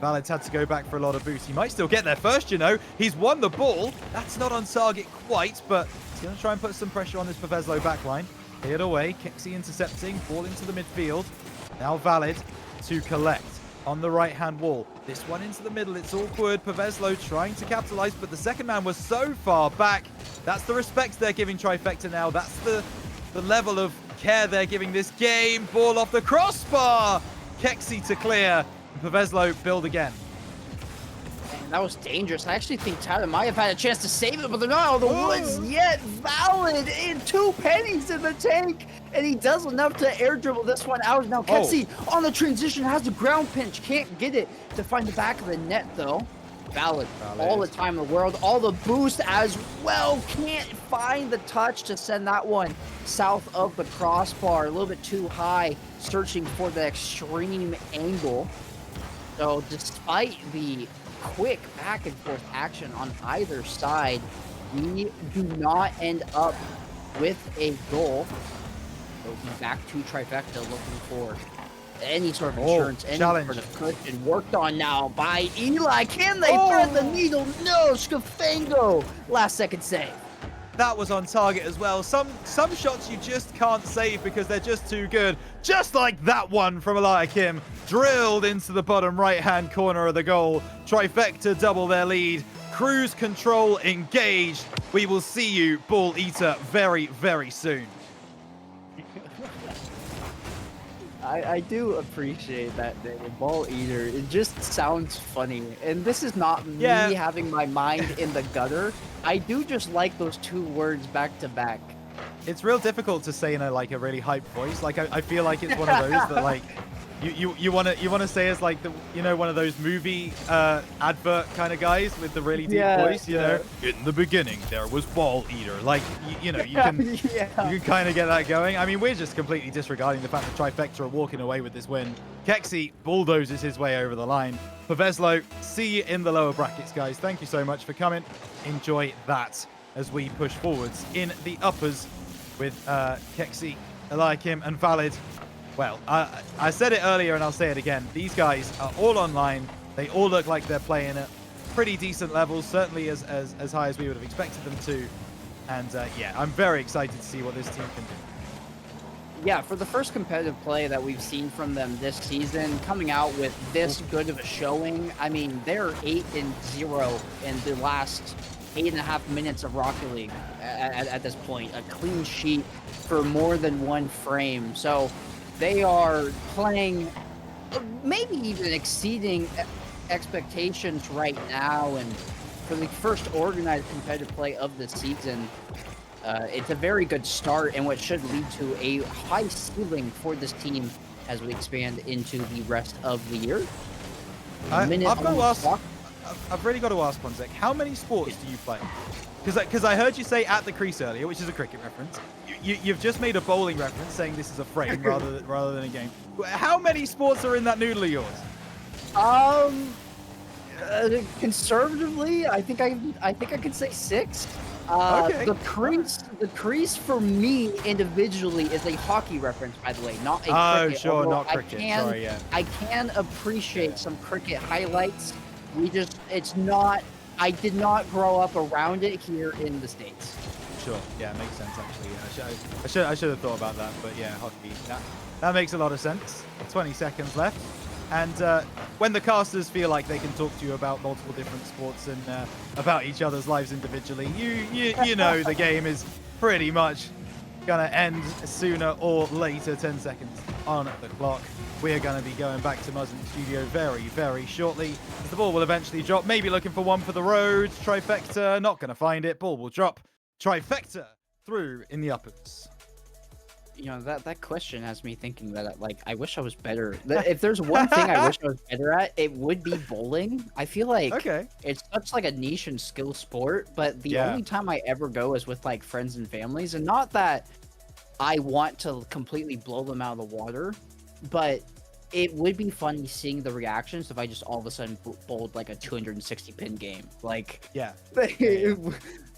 Valid's had to go back for a lot of boost. He might still get there first, you know. He's won the ball. That's not on target quite, but he's going to try and put some pressure on this Paveslo backline. Cleared away. Kexii intercepting. Ball into the midfield. Now Valid to collect on the right-hand wall. This one into the middle. It's awkward. Paveslo trying to capitalize, but the second man was so far back. That's the respect they're giving Trifecta now. That's the level of care they're giving this game. Ball off the crossbar. Kexii to clear. Paveslo build again. Man, that was dangerous. I actually think Tyler might have had a chance to save it, but they're not out of the woods yet. Valid in 2 pennies in the tank, and he does enough to air dribble this one out. Now Kexii on the transition has the ground pinch, can't get it to find the back of the net though. Valid. All the time in the world, all the boost as well. Can't find the touch to send that one south of the crossbar. A little bit too high, searching for the extreme angle. So despite the quick back and forth action on either side, we do not end up with a goal. So he's back to Trifecta looking for any sort of insurance, any challenge. sort of cushion. Worked on now by Eli. Can they thread the needle? No, Scafango. Last second save. That was on target as well. Some shots you just can't save because they're just too good. Just like that one from Eliakim. Drilled into the bottom right-hand corner of the goal. Trifecta double their lead. Cruise control engaged. We will see you, Ball Eater, very, very soon. I do appreciate that name, Ball Eater. It just sounds funny. And this is not me having my mind in the gutter. I do just like those 2 words back to back. It's real difficult to say in a really hype voice. Like I feel like it's one of those that like you want to say as like the one of those movie advert kind of guys with the really deep voice. You know, in the beginning there was Ball Eater. Like you can you can kind of get that going. I mean, we're just completely disregarding the fact that Trifecta are walking away with this win. Kexii bulldozes his way over the line. Paveslo, see you in the lower brackets, guys. Thank you so much for coming. Enjoy that as we push forwards in the uppers with Kexii, Eliakim, and Valid. Well, I said it earlier and I'll say it again. These guys are all online. They all look like they're playing at pretty decent levels, certainly as high as we would have expected them to. And yeah, I'm very excited to see what this team can do. Yeah, for the first competitive play that we've seen from them this season, coming out with this good of a showing, I mean, they're 8-0 in the last 8.5 minutes of Rocket League at this point. A clean sheet for more than 1 frame. So they are playing, maybe even exceeding expectations right now. And for the first organized competitive play of the season, it's a very good start and what should lead to a high ceiling for this team as we expand into the rest of the year. I've really got to ask, Quanzek, how many sports do you play? Because I heard you say at the crease earlier, which is a cricket reference. You've just made a bowling reference saying this is a frame rather than a game. How many sports are in that noodle of yours? Conservatively, I think I could say 6. Okay. The crease for me individually is a hockey reference, by the way, not a cricket. Oh, sure, not cricket. Sorry, yeah. I can appreciate some cricket highlights. It's not. I did not grow up around it here in the States. Sure. Yeah, makes sense actually. I should have thought about that, but yeah, hockey. That makes a lot of sense. 20 seconds left. And when the casters feel like they can talk to you about multiple different sports and about each other's lives individually, you know the game is pretty much gonna end sooner or later. 10 seconds on the clock. We're gonna be going back to Muzz in the studio very, very shortly. The ball will eventually drop. Maybe looking for one for the road. Trifecta, not gonna find it. Ball will drop. Trifecta through in the uppers. You know, that question has me thinking that, like, I wish I was better. If there's one thing I wish I was better at, it would be bowling. I feel like it's such like a niche and skill sport, but the only time I ever go is with like friends and families, and not that I want to completely blow them out of the water, but it would be funny seeing the reactions if I just all of a sudden bowled like a 260 pin game. Like, Yeah.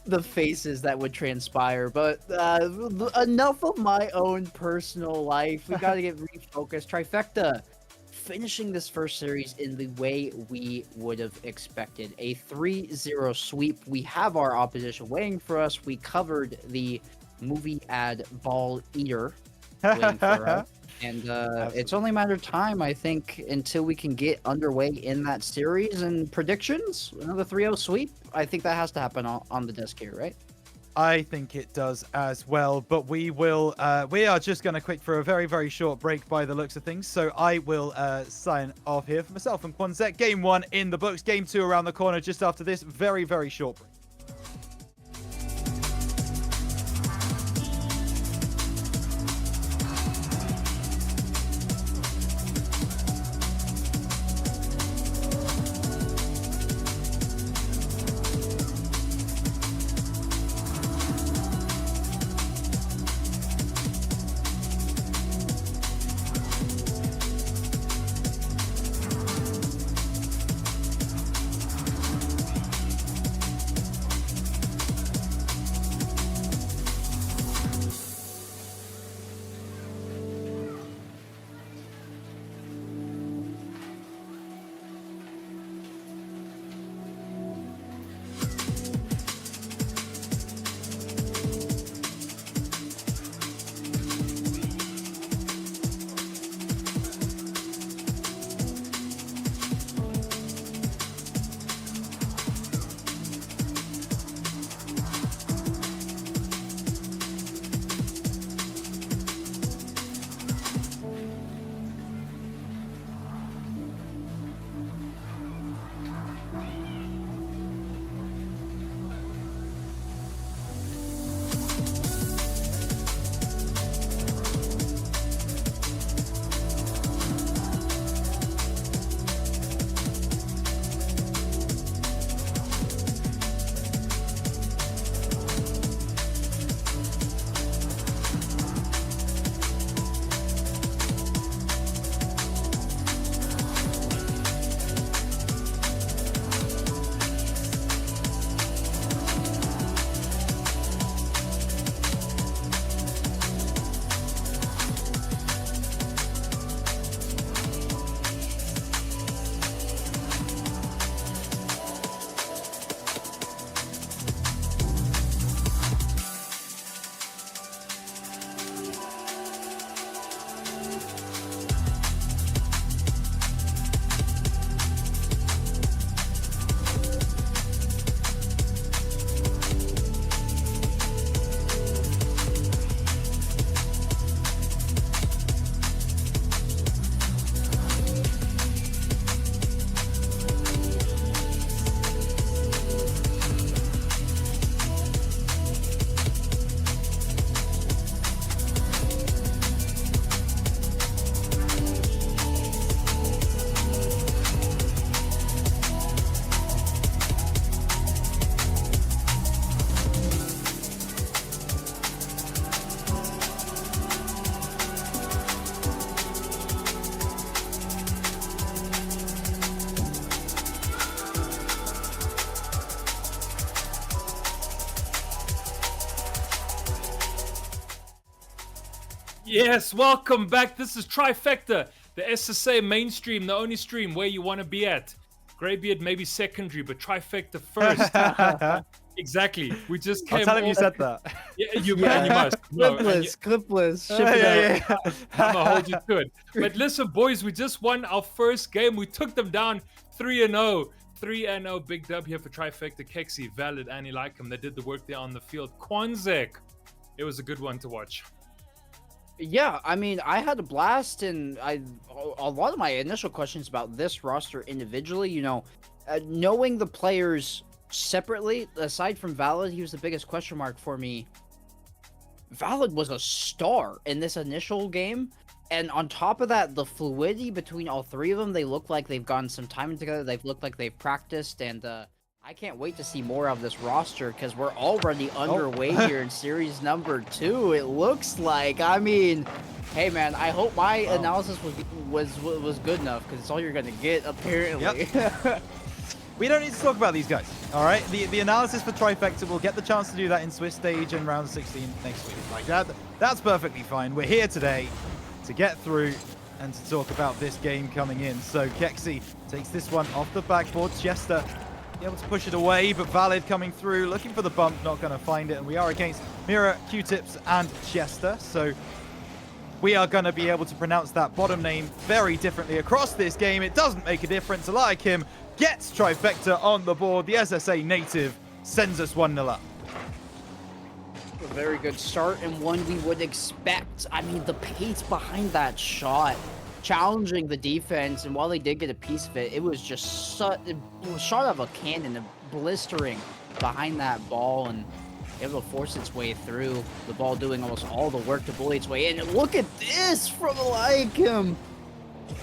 the faces that would transpire. But enough of my own personal life. We got to get refocused. Trifecta finishing this first series in the way we would have expected. A 3-0 sweep. We have our opposition waiting for us. We covered the movie ad Ball Eater waiting for us. And it's only a matter of time, I think, until we can get underway in that series. And predictions, another 3-0 sweep. I think that has to happen on the desk here, right? I think it does as well, but we are just going to quit for a very, very short break by the looks of things. So I will sign off here for myself and Quanzek. Game 1 in the books, Game 2 around the corner just after this very, very short break. Yes, welcome back. This is Trifecta, the SSA mainstream, the only stream where you want to be at. Greybeard maybe secondary, but Trifecta first. Exactly. We just came. I'll tell him you said that. Yeah, you must. No, Clipless. Ship Oh, it yeah, out. yeah. I'm gonna hold you to it. But listen, boys, we just won our first game. We took them down 3-0. 3-0, big dub here for Trifecta. Kexii, Valid, and Eliakim. They did the work there on the field. Quanzek, it was a good one to watch. Yeah, I mean, I had a blast, and a lot of my initial questions about this roster individually, you know, knowing the players separately, aside from Valid, he was the biggest question mark for me. Valid was a star in this initial game, and on top of that, the fluidity between all three of them, they look like they've gotten some time together, they've looked like they've practiced, and I can't wait to see more of this roster because we're already underway here in series number 2. It looks like, I mean, Hey man, I hope my analysis was good enough because it's all you're gonna get apparently. Yep. We don't need to talk about these guys. All right, the analysis for Trifecta, we'll get the chance to do that in Swiss stage and round 16 next week. Like that's perfectly fine. We're here today to get through and to talk about this game coming in. So Kexii takes this one off the backboard. Chester able to push it away, but Valid coming through, looking for the bump, not going to find it. And we are against Mira, Q-Tips, and Chester. So we are going to be able to pronounce that bottom name very differently across this game. It doesn't make a difference. Eliakim gets Trifecta on the board. The SSA native sends us 1-0 up. A very good start and one we would expect. I mean, the pace behind that shot, challenging the defense, and while they did get a piece of it, it was just it was shot out of a cannon, blistering behind that ball and able to force its way through. The ball doing almost all the work to bully its way in. And look at this from Eliakim.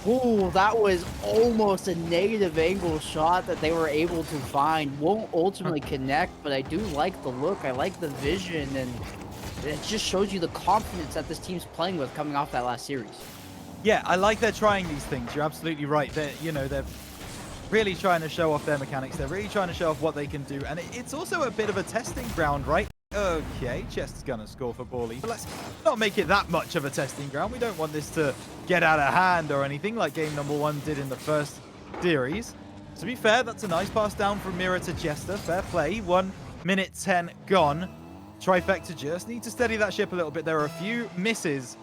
Ooh, that was almost a negative angle shot that they were able to find. Won't ultimately connect, but I do like the look. I like the vision, and it just shows you the confidence that this team's playing with coming off that last series. Yeah, I like they're trying these things. You're absolutely right. They're really trying to show off their mechanics. They're really trying to show off what they can do. And it's also a bit of a testing ground, right? Okay, Chester's gonna score for Bally, but let's not make it that much of a testing ground. We don't want this to get out of hand or anything like game number 1 did in the first series. To be fair, that's a nice pass down from Mira to Chester. Fair play. 1 minute 10 gone. Trifecta just need to steady that ship a little bit. There are a few misses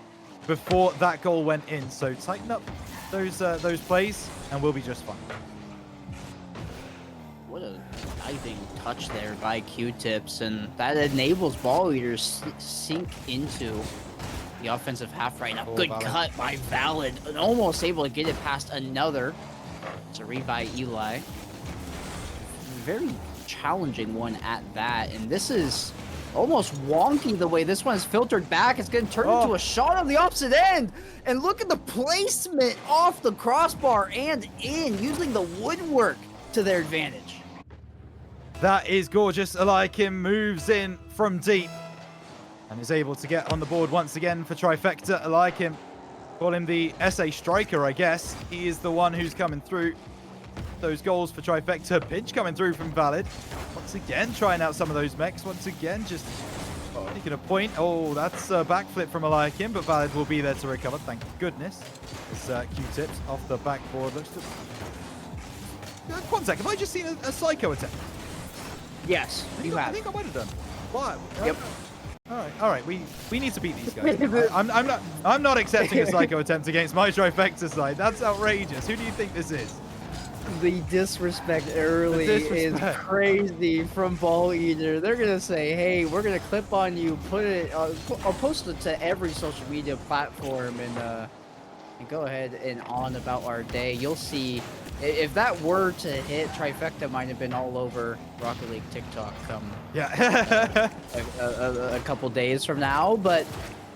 before that goal went in, so tighten up those plays and we'll be just fine. What a diving touch there by Q-Tips, and that enables ball leaders sink into the offensive half right now. Good Valid. cut by Valid, and almost able to get it past another. It's a read by Eli. Very challenging one at that, and this is almost wonky the way this one is filtered back. It's going to turn into a shot on the opposite end, and look at the placement off the crossbar and in, using the woodwork to their advantage. That is gorgeous. Eliakim moves in from deep and is able to get on the board once again for Trifecta. Eliakim, call him the SA striker, I guess. He is the one who's coming through those goals for Trifecta. Pinch coming through from Valid. Once again, trying out some of those mechs. Once again, just making a point. Oh, that's a backflip from Eliakim, but Valid will be there to recover. Thank goodness. It's Q-Tips off the backboard. Looks to... Quanzek, have I just seen a psycho attack? Yes, you I have. think I might have done. Why? Yep. All right. We need to beat these guys. I'm not accepting a psycho attempt against my Trifecta side. That's outrageous. Who do you think this is? The disrespect early is crazy from Ball Eater. They're gonna say, "Hey, we're gonna clip on you, put it, I'll post it to every social media platform, and go ahead and on about our day." You'll see. If that were to hit, Trifecta might have been all over Rocket League TikTok Yeah. a couple days from now. But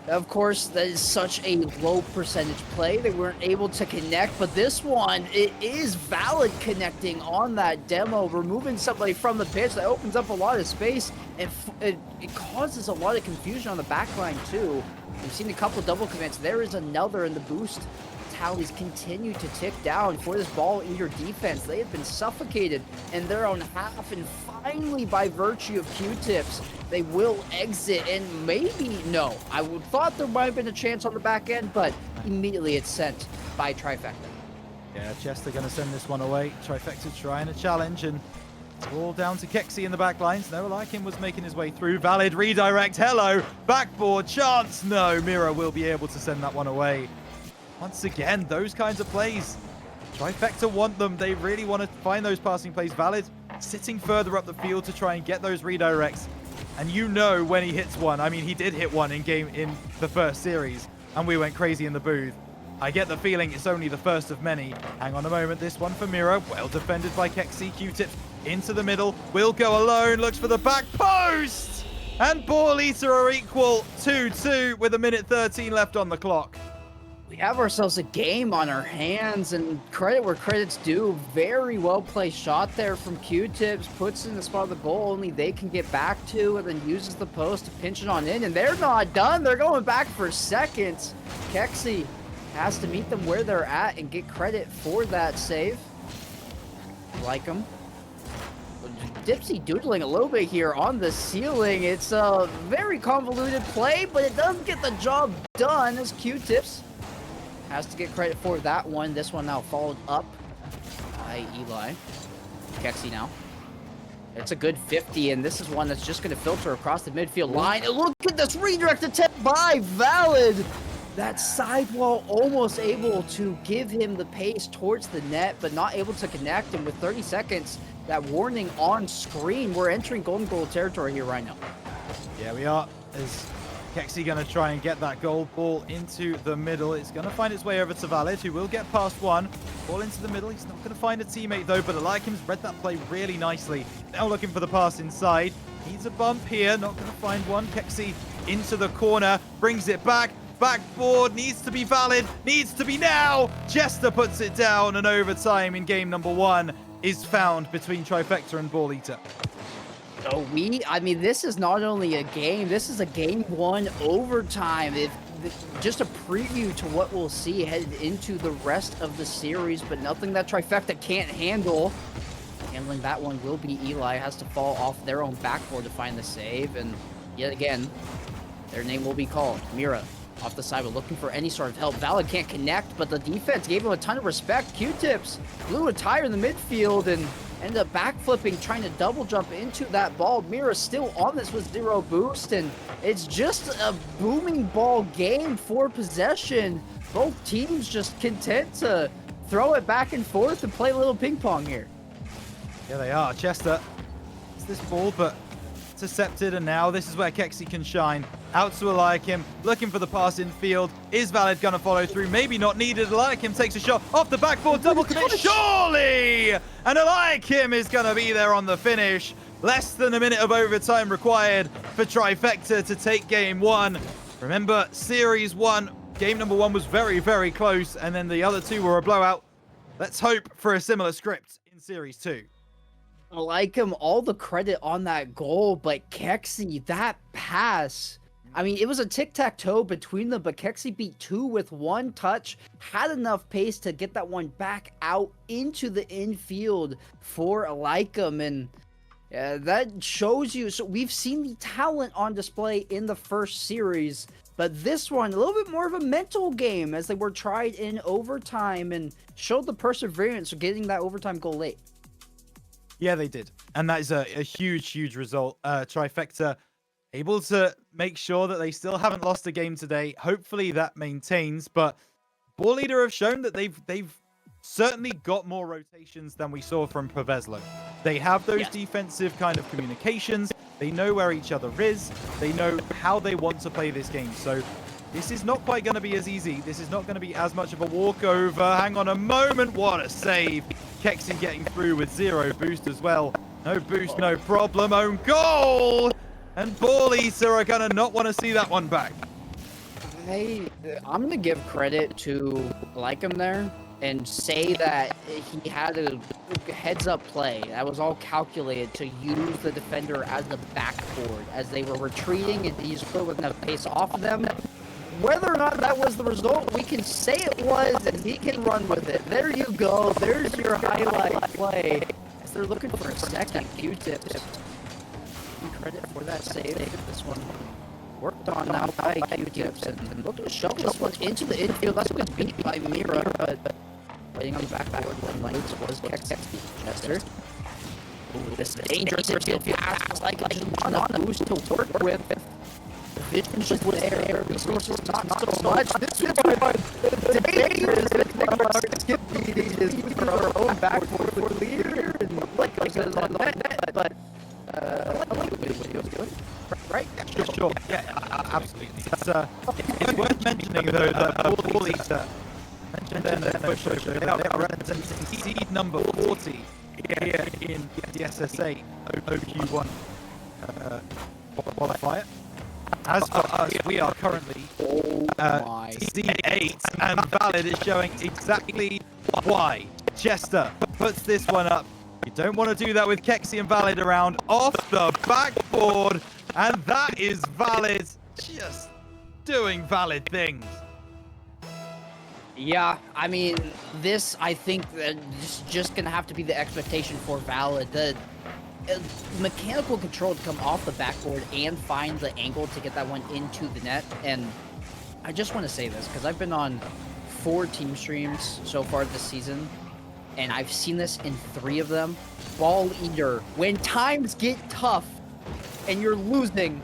of course, that is such a low percentage play. They weren't able to connect. But this one, it is Valid connecting on that demo, removing somebody from the pitch. That opens up a lot of space, and it causes a lot of confusion on the back line too. We've seen a couple double commits. There is another in the boost. Tallies continue to tick down for this Ball Eater defense. They have been suffocated in their own half, and finally, by virtue of Q-Tips, they will exit, and maybe, no, I would thought there might have been a chance on the back end, but immediately it's sent by Trifecta. Yeah, Chester going to send this one away. Trifecta trying a challenge, and it's all down to Kexii in the back lines. No, Eliakim was making his way through. Valid redirect. Hello. Backboard chance. No, Mira will be able to send that one away. Once again, those kinds of plays. Trifecta want them. They really want to find those passing plays. Valid sitting further up the field to try and get those redirects. And you know when he hits one. I mean, he did hit one in the first series, and we went crazy in the booth. I get the feeling it's only the first of many. Hang on a moment. This one for Mira. Well defended by Kexii. Q-Tips into the middle. Will go alone. Looks for the back post. And Ball Eater are equal 2-2 with 1:13 left on the clock. We have ourselves a game on our hands, and credit where credit's due. Very well placed shot there from Q-Tips, puts in the spot of the goal only they can get back to, and then uses the post to pinch it on in, and they're not done. They're going back for seconds. Kexii has to meet them where they're at and get credit for that save. Like him. Dipsy doodling a little bit here on the ceiling. It's a very convoluted play, but it does get the job done as Q-Tips has to get credit for that one. This one now followed up by Eli. Kexii now. It's a good 50, and this is one that's just going to filter across the midfield line. And look at this redirect attempt by Valid. That sidewall almost able to give him the pace towards the net, but not able to connect. And with 30 seconds, that warning on screen, we're entering golden goal territory here right now. Yeah, we are. Is Kexii going to try and get that gold ball into the middle? It's going to find its way over to Valid, who will get past one. Ball into the middle. He's not going to find a teammate, though, but Eliakim's read that play really nicely. Now looking for the pass inside. Needs a bump here. Not going to find one. Kexii into the corner. Brings it back. Backboard needs to be Valid. Needs to be now. Jester puts it down, and overtime in game number 1 is found between Trifecta and Ball Eater. So I mean, this is not only a game, this is a game 1 overtime. Just a preview to what we'll see headed into the rest of the series, but nothing that Trifecta can't handle. Handling that one will be Eli. Has to fall off their own backboard to find the save, and yet again, their name will be called. Mira off the side, but looking for any sort of help. Valid can't connect, but the defense gave him a ton of respect. Q-Tips blew a tire in the midfield and ended up backflipping, trying to double jump into that ball. Mira still on this with 0 boost, and it's just a booming ball game for possession. Both teams just content to throw it back and forth and play a little ping pong here. Yeah, they are. Chester, it's this ball, but intercepted, and now this is where Kexii can shine. Out to Eliakim, looking for the pass in field. Is Valid going to follow through? Maybe not needed. Eliakim takes a shot off the backboard, double connect, surely! And Eliakim is going to be there on the finish. Less than a minute of overtime required for Trifecta to take game 1. Remember, series 1, game number 1 was very, very close, and then the other 2 were a blowout. Let's hope for a similar script in series 2. Eliakim, all the credit on that goal, but Kexii, that pass. I mean, it was a tic-tac-toe between them, but Kexii beat 2 with 1 touch, had enough pace to get that one back out into the infield for Eliakim, and that shows you. So we've seen the talent on display in the first series, but this one, a little bit more of a mental game as they were tried in overtime and showed the perseverance of getting that overtime goal late. Yeah, they did. And that is a huge, huge result. Trifecta able to make sure that they still haven't lost a game today. Hopefully that maintains. But Ball Leader have shown that they've certainly got more rotations than we saw from Povezlo. They have those defensive kind of communications. They know where each other is. They know how they want to play this game. So this is not quite going to be as easy. This is not going to be as much of a walkover. Hang on a moment. What a save. Kexii getting through with 0 boost as well. No boost, no problem. Own goal! And Ball Eater are going to not want to see that one back. I'm going to give credit to Eliakim there and say that he had a heads-up play. That was all calculated to use the defender as the backboard as they were retreating, and he just put with enough pace off of them. Whether or not that was the result, we can say it was, and he can run with it. There you go. There's your highlight play. As they're looking for a second Q-Tips. Credit for that save. This one worked on now by Q-Tips, and looking to shove this one into the infield. That's a good beat by Mira, but waiting on the backboard when lights was Kexii. Chester. Ooh, this dangerous infield pass, like on a boost to work with. Vision just there, resources not so much. This is dangerous. Skip is for our own backboard for leader, and like I said on the net, but I like what he was doing. Right? Sure. Yeah, absolutely. It's worth mentioning though that Ball Eater mentioned in the push they are representing seed number 40 here in the SSA OQ1 qualifier. As for us, we are currently C8, and Valid is showing exactly why. Chester puts this one up. You don't want to do that with Kexii and Valid around. Off the backboard, and that is Valid just doing Valid things. Yeah, I mean, this, I think, is just going to have to be the expectation for Valid. The mechanical control to come off the backboard and find the angle to get that one into the net. And I just want to say this, because I've been on 4 team streams so far this season, and I've seen this in 3 of them. Ball Eater, when times get tough and you're losing,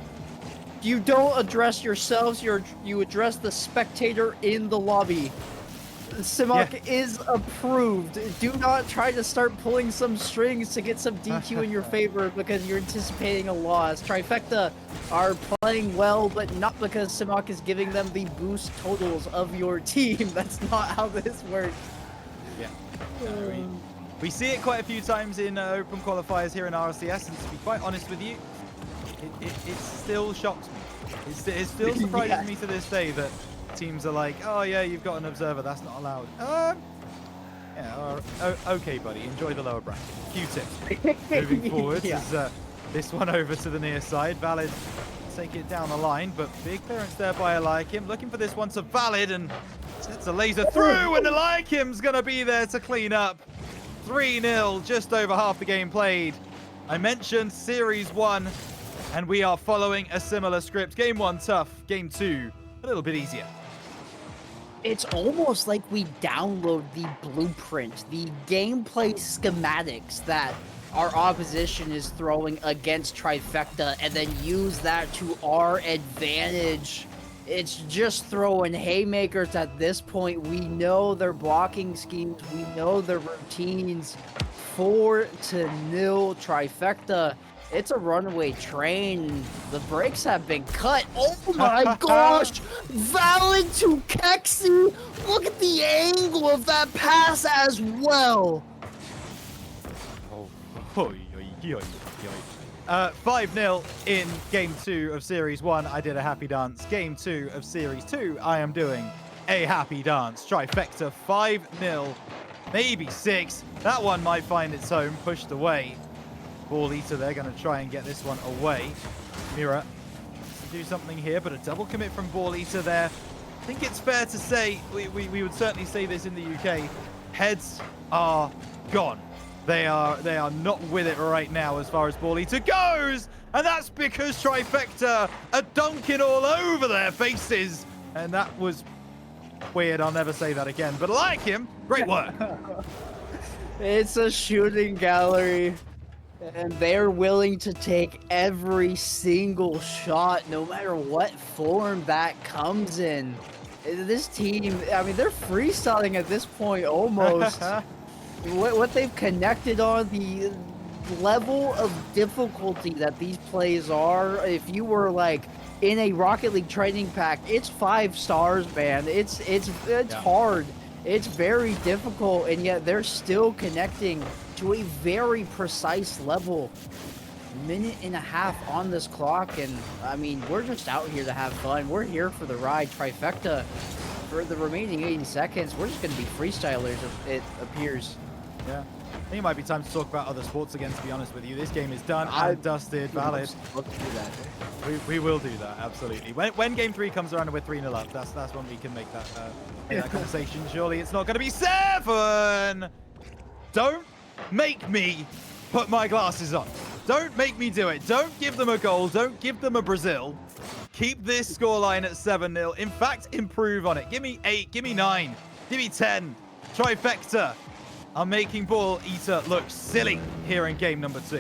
you don't address yourselves, you address the spectator in the lobby. Simok is approved. Do not try to start pulling some strings to get some DQ in your favor because you're anticipating a loss. Trifecta are playing well, but not because Simok is giving them the boost totals of your team. That's not how this works. Yeah. We see it quite a few times in open qualifiers here in RCS, and to be quite honest with you, it still shocks me. It still surprises me to this day that teams are like, oh yeah, you've got an observer, that's not allowed. Okay, buddy, enjoy the lower bracket. Q-tip. Moving forward is this one over to the near side. Valid take it down the line, but big clearance there by Eliakim. Looking for this one to Valid, and sets a laser through, and Eliakim's gonna be there to clean up. 3-0, just over half the game played. I mentioned Series 1, and we are following a similar script. Game 1 tough, Game 2 a little bit easier. It's almost like we download the blueprint, the gameplay schematics that our opposition is throwing against Trifecta, and then use that to our advantage. It's just throwing haymakers at this point. We know their blocking schemes. We know their routines. 4-0 Trifecta. It's a runaway train. The brakes have been cut. Oh my gosh! Valid to Kexii. Look at the angle of that pass as well. 5-0 in Game 2 of Series 1. I did a happy dance. Game 2 of Series 2, I am doing a happy dance. Trifecta 5-0, maybe 6. That one might find its home, pushed away. Ball Eater, they're going to try and get this one away. Mira to do something here, but a double commit from Ball Eater there. I think it's fair to say, we would certainly say this in the UK, heads are gone. They are not with it right now as far as Ball Eater goes, and that's because Trifecta are dunking all over their faces, and that was weird. I'll never say that again, but I like him. Great work. It's a shooting gallery, and they're willing to take every single shot, no matter what form that comes in. This team, I mean, they're freestyling at this point almost. What they've connected on, the level of difficulty that these plays are, if you were like in a Rocket League training pack, it's 5 stars, man. It's hard. It's very difficult, and yet they're still connecting to a very precise level. 1.5 minutes on this clock, and I mean, we're just out here to have fun. We're here for the ride. Trifecta, for the remaining 80 seconds, we're just going to be freestylers, it appears. Yeah. I think it might be time to talk about other sports again, to be honest with you. This game is done and dusted. Valid. Love to do that. We will do that, absolutely. When Game 3 comes around and we're 3-0 up, that's when we can make that conversation. Surely it's not going to be 7! Don't make me put my glasses on. Don't make me do it. Don't give them a goal. Don't give them a Brazil. Keep this scoreline at 7-0. In fact, improve on it. Give me 8. Give me 9. Give me 10. Trifecta are making Ball Eater look silly here in game number 2.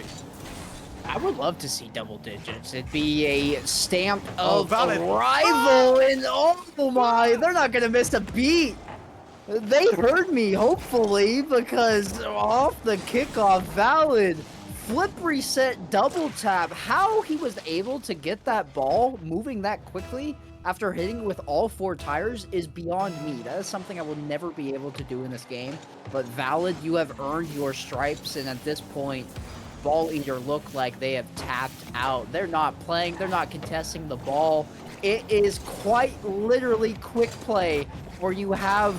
I would love to see double digits. It'd be a stamp of Valid. arrival, and oh my, they're not gonna miss a beat. They heard me, hopefully, because off the kickoff, Valid flip reset double tap. How he was able to get that ball moving that quickly after hitting with all 4 tires is beyond me. That is something I will never be able to do in this game. But Valid, you have earned your stripes, and at this point, Ball Eater look like they have tapped out. They're not playing, they're not contesting the ball. It is quite literally quick play where you have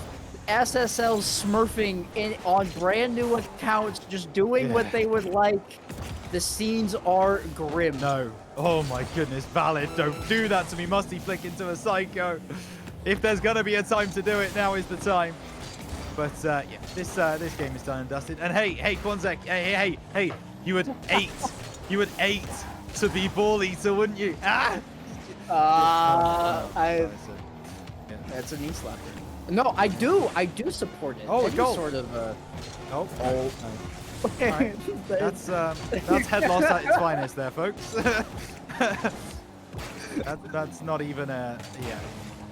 SSL smurfing on brand new accounts, just doing what they would like. The scenes are grim. No. Oh my goodness, Valid, don't do that to me. Musty flick into a psycho. If there's gonna be a time to do it, now is the time. But yeah, this game is done and dusted. And hey, Quanzek, hey, you would hate to be Ball Eater, wouldn't you? Ah! That's a knee slapper. No, I do support it. Oh, a Any goal. sort of. Oh. Okay. Right. That's head loss at its finest, there, folks. That's not even a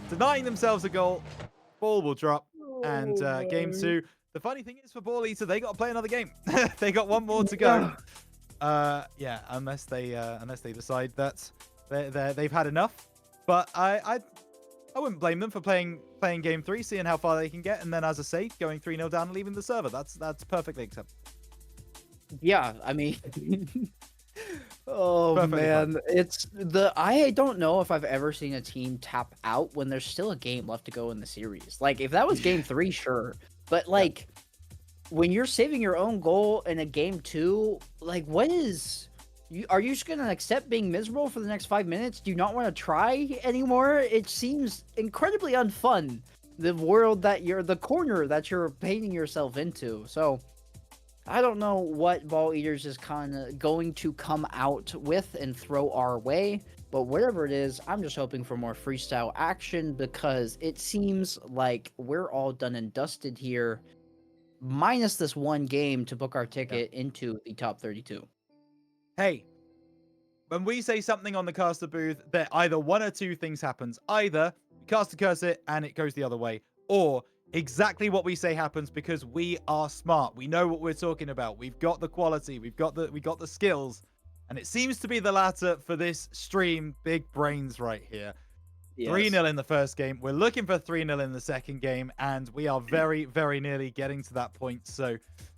denying themselves a goal. Ball will drop, and game 2. The funny thing is for Ball Eater, they got to play another game. They got one more to go. Yeah, unless they decide that they've had enough. But I wouldn't blame them for playing game 3, seeing how far they can get, and then, as I say, going 3-0 down and leaving the server. That's perfectly acceptable. Yeah, I mean, oh Perfectly man, I don't know if I've ever seen a team tap out when there's still a game left to go in the series. Like, if that was game 3, sure, but like when you're saving your own goal in a game 2, like, are you just gonna accept being miserable for the next 5 minutes? Do you not want to try anymore? It seems incredibly unfun. The corner that you're painting yourself into. So I don't know what Ball Eaters is kind of going to come out with and throw our way, but whatever it is, I'm just hoping for more freestyle action, because it seems like we're all done and dusted here, minus this one game to book our ticket into the top 32. Hey, when we say something on the caster booth, that either one or two things happens. Either we cast a curse it and it goes the other way, or exactly what we say happens because we are smart. We know what we're talking about. We've got the quality. We've got the skills. And it seems to be the latter for this stream. Big brains right here. Yes. 3-0 in the first game. We're looking for 3-0 in the second game, and we are very, very nearly getting to that point. So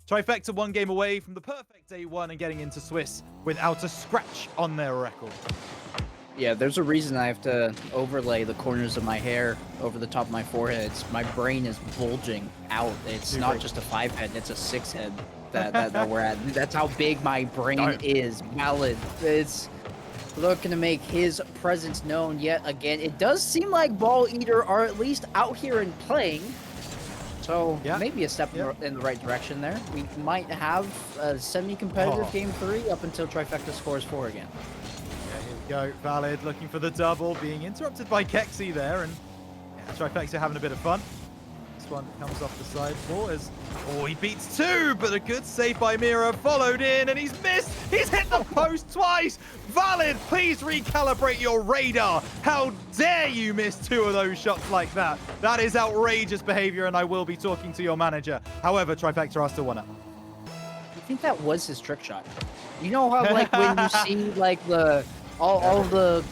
Trifecta 1 game away from the perfect day 1 and getting into Swiss without a scratch on their record. Yeah, there's a reason I have to overlay the corners of my hair over the top of my forehead. My brain is bulging out. It's not just a 5-head, it's a 6-head that we're at. That's how big my brain is. Malad. It's looking to make his presence known yet again. It does seem like Ball Eater are at least out here and playing. So maybe a step in the right direction there. We might have a semi-competitive game 3 up until Trifecta scores 4 again. Go, Valid looking for the double, being interrupted by Kexii there, and Trifecta having a bit of fun. This one comes off the side for as he beats 2, but a good save by Mira, followed in, and he's missed. He's hit the post twice. Valid, please recalibrate your radar. How dare you miss 2 of those shots like that? That is outrageous behavior, and I will be talking to your manager. However, Trifecta are still 1-up. I think that was his trick shot. You know how, like, when you see like all the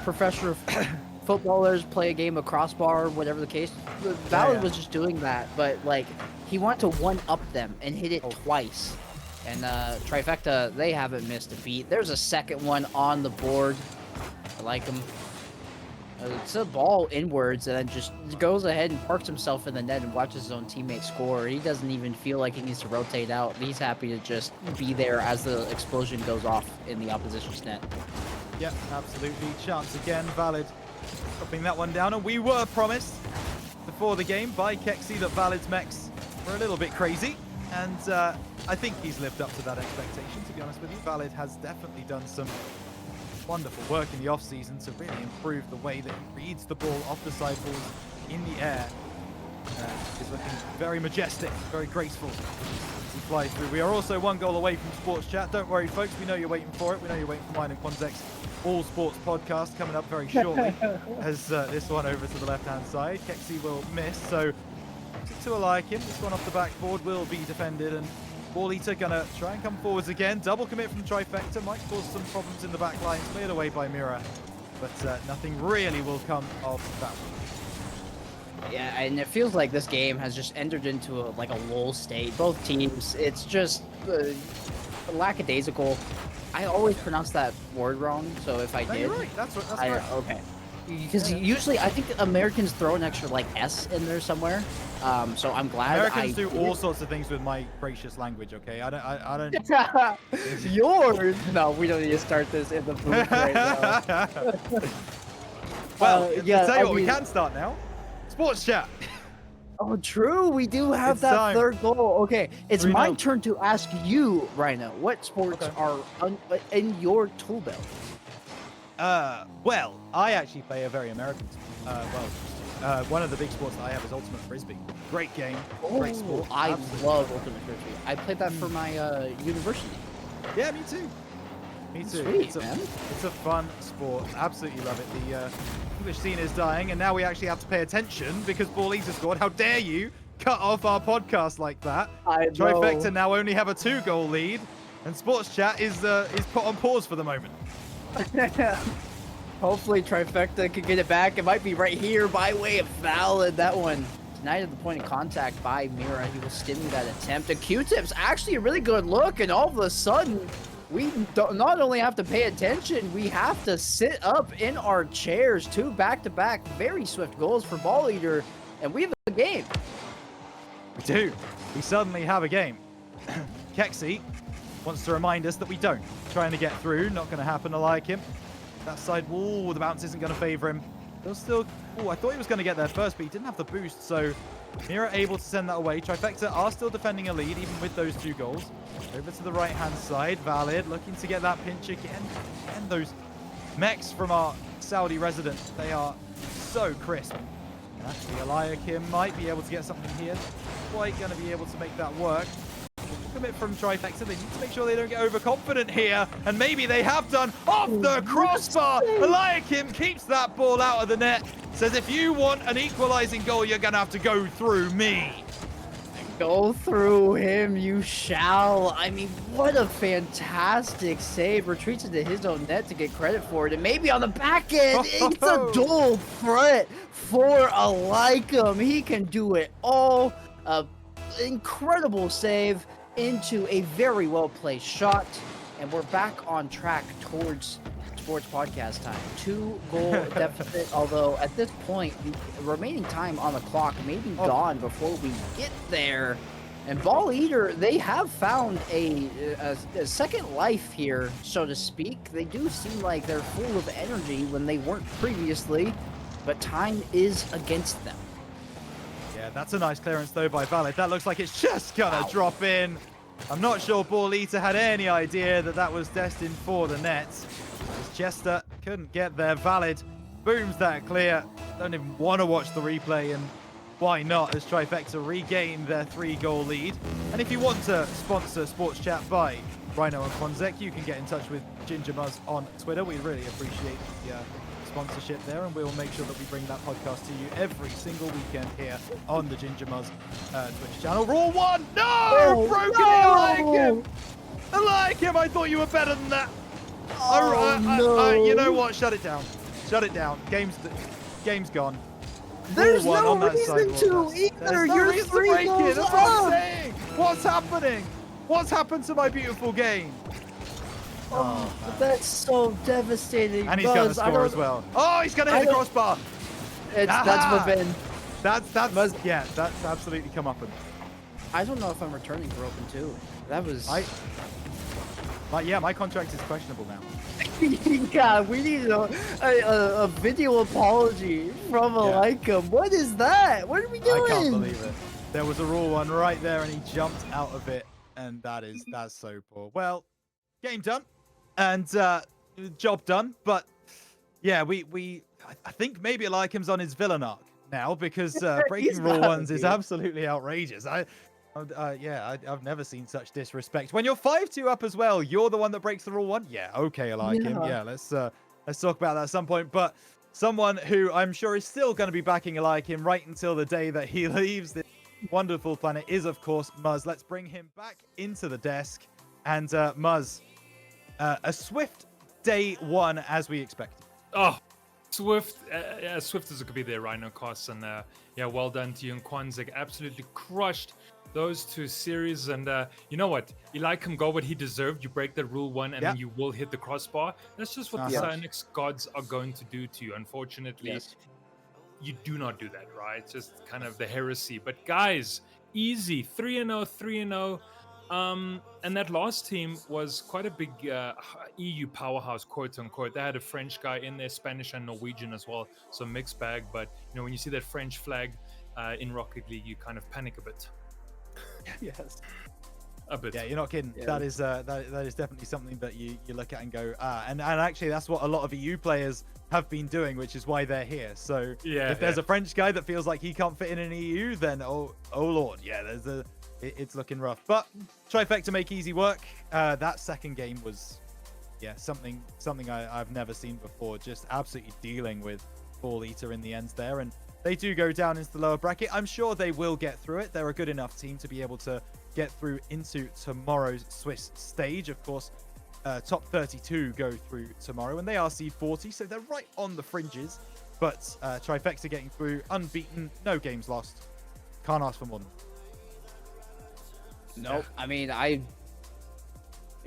professional footballers play a game of crossbar, whatever the case. Valid was just doing that, but like he wanted to one-up them and hit it twice. And Trifecta, they haven't missed a beat. There's a second one on the board. I like him. It's a ball inwards and then just goes ahead and parks himself in the net and watches his own teammate score. He doesn't even feel like he needs to rotate out. He's happy to just be there as the explosion goes off in the opposition's net. Yep, absolutely. Chance again. Valid dropping that one down. And we were promised before the game by Kexii that Valid's mechs were a little bit crazy. And I think he's lived up to that expectation, to be honest with you. Valid has definitely done some wonderful work in the off-season to really improve the way that he reads the ball off the sideboards in the air. He's looking very majestic, very graceful as he flies through. We are also 1 goal away from Sports Chat. Don't worry, folks. We know you're waiting for it. We know you're waiting for mine and Quanzek's All Sports podcast coming up very shortly. As this one over to the left-hand side. Kexii will miss, so to Eliakim. This one off the backboard will be defended, and Ball Eater gonna try and come forwards again. Double commit from Trifecta might cause some problems in the back line. Cleared away by Mira, but nothing really will come of that one. Yeah, and it feels like this game has just entered into a lull state. Both teams, it's just lackadaisical. I always pronounce that word wrong, so if I did, you're right. That's right. Okay. Because usually, I think Americans throw an extra S in there somewhere. So I'm glad Americans do all sorts of things with my gracious language. Okay, I don't. Yours? No, we don't need to start this in the booth right now. Well, tell you what, we can start now. Sports chat. Oh, true. We do have It's that time. third goal. Okay, it's 3-0. my turn to ask you, Rhino, what sports Okay. are in your tool belt? Well, I actually play a very American. One of the big sports that I have is Ultimate Frisbee. Great game, great sport. I Absolutely. love Ultimate Frisbee. I played that for my university. Yeah, me too. Me too. Sweet, man. It's a fun sport. Absolutely love it. The English scene is dying, and now we actually have to pay attention because Ball Eater scored. How dare you cut off our podcast like that? I know. Trifecta now only have a 2-goal lead, and Sports Chat is put on pause for the moment. Hopefully Trifecta can get it back. It might be right here by way of valid. That one denied at the point of contact by Mira. He will stimmy that attempt. The Q-tip's actually a really good look, and all of a sudden, we not only have to pay attention, we have to sit up in our chairs. 2 back-to-back very swift goals for Ball Eater, and we have a game. We do. We suddenly have a game. Kexii wants to remind us that we don't. Trying to get through, not going to happen. Eliakim. That side wall, the bounce isn't going to favor him. He'll still... Oh, I thought he was going to get there first, but he didn't have the boost, so Mira able to send that away. Trifecta are still defending a lead, even with those 2 goals. Over to the right-hand side. Valid looking to get that pinch again. And those mechs from our Saudi residents, they are so crisp. And actually, Eliakim might be able to get something here. Quite going to be able to make that work. Commit from Trifecta. They need to make sure they don't get overconfident here. And maybe they have done. Off the crossbar! Eliakim keeps that ball out of the net. Says, if you want an equalizing goal, you're going to have to go through me. Go through him, you shall. I mean, what a fantastic save. Retreats into his own net to get credit for it. And maybe on the back end, it's a dual threat for Eliakim. He can do it all. Incredible save into a very well-placed shot. And we're back on track towards sports podcast time. 2-goal deficit, although at this point, the remaining time on the clock may be gone before we get there. And Ball Eater, they have found a second life here, so to speak. They do seem like they're full of energy when they weren't previously, but time is against them. Yeah, that's a nice clearance, though, by Valid. That looks like it's just going to drop in. I'm not sure Ball Eater had any idea that that was destined for the net. As Chester couldn't get there. Valid booms that clear. Don't even want to watch the replay, and why not, as Trifecta regain their 3-goal lead. And if you want to sponsor Sports Chat by Rhino and Quanzek, you can get in touch with Ginger Muzz on Twitter. We really appreciate the sponsorship there, and we'll make sure that we bring that podcast to you every single weekend here on the Ginger Muzz Twitch channel. Rule 1! No! Oh, Broken no! it! Eliakim, I thought you were better than that. No. You know what? Shut it down. Shut it down. Game's gone. There's Rule 1 no on that reason sidewall. to either. There's no You're reason to 3 break it. goals That's what I'm up. saying. What's happening? What's happened to my beautiful game? Oh, that's so devastating. And he's going to Muzz, I score don't- as well. Oh, he's going to hit the crossbar. That's revenge. That's Muzz- yeah, that's absolutely come up. I don't know if I'm returning for open too. That was. My contract is questionable now. God, we need a video apology from Eliakim. What is that? What are we doing? I can't believe it. There was a Rule 1 right there, and he jumped out of it, and that's so poor. Well, game done, and job done. But yeah, I think maybe Eliakim's on his villain arc now, because breaking Rule 1s is absolutely outrageous. I've never seen such disrespect. When you're 5-2 up as well, you're the one that breaks the Rule 1. Yeah, okay, Eliakim. Yeah, let's talk about that at some point. But someone who I'm sure is still going to be backing Eliakim right until the day that he leaves this wonderful planet is, of course, Muzz. Let's bring him back into the desk. And Muzz, a swift day 1 as we expected. Oh, swift as it could be there, Rhino Costs, and well done to you. And Quanzek absolutely crushed those 2 series. And you know what? Eliakim got what he deserved. You break the Rule 1, and then you will hit the crossbar. That's just what the Cyanix gods are going to do to you. Unfortunately, you do not do that, right? Just kind of the heresy. But guys, easy 3-0, 3-0. And that last team was quite a big EU powerhouse, quote unquote. They had a French guy in there, Spanish and Norwegian as well, so mixed bag. But when you see that French flag in Rocket League, you kind of panic a bit. Yes. A bit. Yeah, you're not kidding. Yeah. That is definitely something that you look at and go, and actually that's what a lot of EU players have been doing, which is why they're here. So if there's a French guy that feels like he can't fit in an EU, then oh lord, yeah, it's looking rough. But Trifecta make easy work. That second game was something I've never seen before. Just absolutely dealing with Ball Eater in the end there, and they do go down into the lower bracket. I'm sure they will get through it. They're a good enough team to be able to get through into tomorrow's Swiss stage. Of course, top 32 go through tomorrow, and they are seed 40, so they're right on the fringes. But Trifecta getting through unbeaten, no games lost. Can't ask for more than Nope. I mean, I'm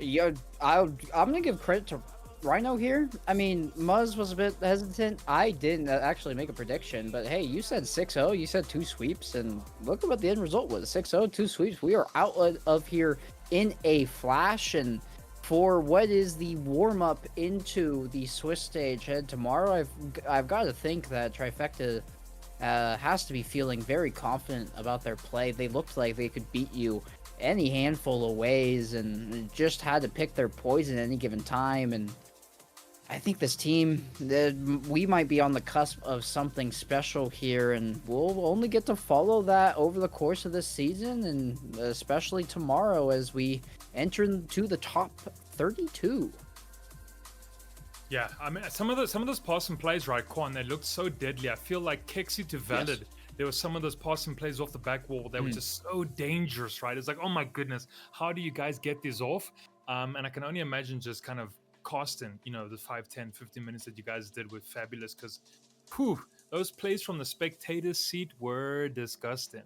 gonna give credit to Rhino here. I mean, Muzz was a bit hesitant. I didn't actually make a prediction, but hey, you said 6-0, you said 2 sweeps, and look at what the end result was. 6-0, 2 sweeps. We are out of here in a flash, and for what is the warm-up into the Swiss stage head tomorrow, I've got to think that Trifecta has to be feeling very confident about their play. They looked like they could beat you any handful of ways and just had to pick their poison at any given time. And I think this team, we might be on the cusp of something special here, and we'll only get to follow that over the course of this season, and especially tomorrow as we enter into the top 32. Yeah, I mean, some of those passing plays, right, Quan, they looked so deadly. I feel like Kexii to Valid, there were some of those passing plays off the back wall that were just so dangerous, right? It's like, oh my goodness, how do you guys get these off? And I can only imagine just kind of casting, the 5, 10, 15 minutes that you guys did with Fabulous, because those plays from the spectator's seat were disgusting.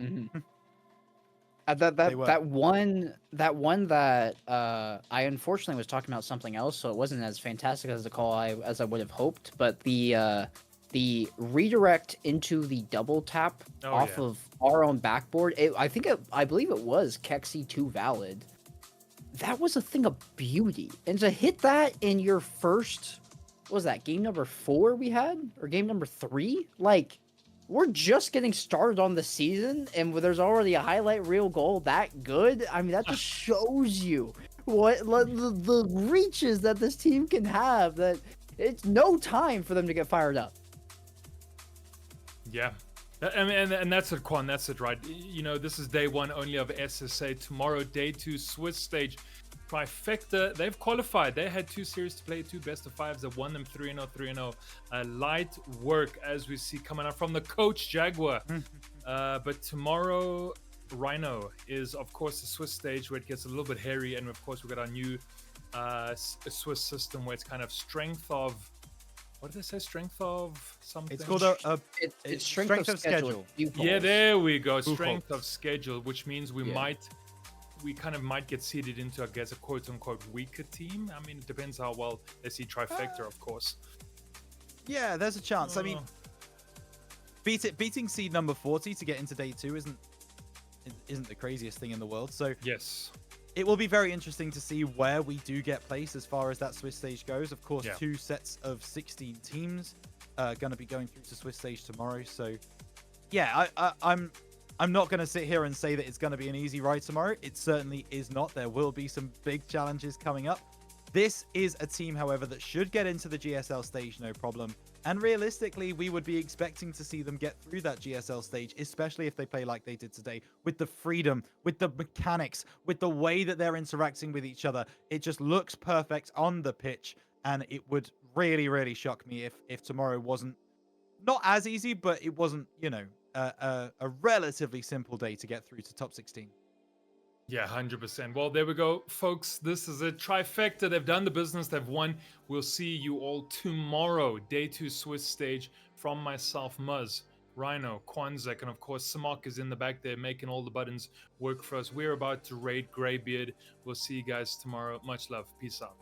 Mm-hmm. That one that I unfortunately was talking about something else, so it wasn't as fantastic as the call as I would have hoped. But the redirect into the double tap of our own backboard, I believe it was Kexii 2 Valid. That was a thing of beauty, and to hit that in your first, what was that, game number 4 we had, or game number 3? Like, we're just getting started on the season, and there's already a highlight reel goal that good. I mean, that just shows you what the reaches that this team can have. That it's no time for them to get fired up. Yeah. I mean, and that's it, Quan. That's it, right? This is day 1 only of SSA. Tomorrow, day 2, Swiss stage. Trifecta, they've qualified. They had 2 series to play, 2 best of 5s. They won them 3-0, 3-0. Light work, as we see coming out from the coach, Jaguar. But tomorrow, Rhino is, of course, the Swiss stage where it gets a little bit hairy. And, of course, we've got our new Swiss system where it's kind of strength of... What did they say? Strength of something? It's called it's strength of schedule. Yeah, there we go. Strength of schedule, which means we kind of might get seeded into, I guess, a quote-unquote weaker team. I mean, it depends how well they see Trifecta, of course. Yeah, there's a chance. I mean, beating seed number 40 to get into day 2 isn't the craziest thing in the world. So yes, it will be very interesting to see where we do get placed as far as that Swiss stage goes. Of course, 2 sets of 16 teams going to be going through to Swiss stage tomorrow. So, yeah, I'm not going to sit here and say that it's going to be an easy ride tomorrow. It certainly is not. There will be some big challenges coming up. This is a team, however, that should get into the GSL stage, no problem. And realistically, we would be expecting to see them get through that GSL stage, especially if they play like they did today, with the freedom, with the mechanics, with the way that they're interacting with each other. It just looks perfect on the pitch, and it would really, really shock me if tomorrow wasn't not as easy, but it wasn't, a relatively simple day to get through to top 16. Yeah, 100%. Well, there we go, folks. This is a Trifecta. They've done the business. They've won. We'll see you all tomorrow. Day 2 Swiss stage from myself, Muzz, Rhino, Quanzek, and of course, Samak is in the back there making all the buttons work for us. We're about to raid Greybeard. We'll see you guys tomorrow. Much love. Peace out.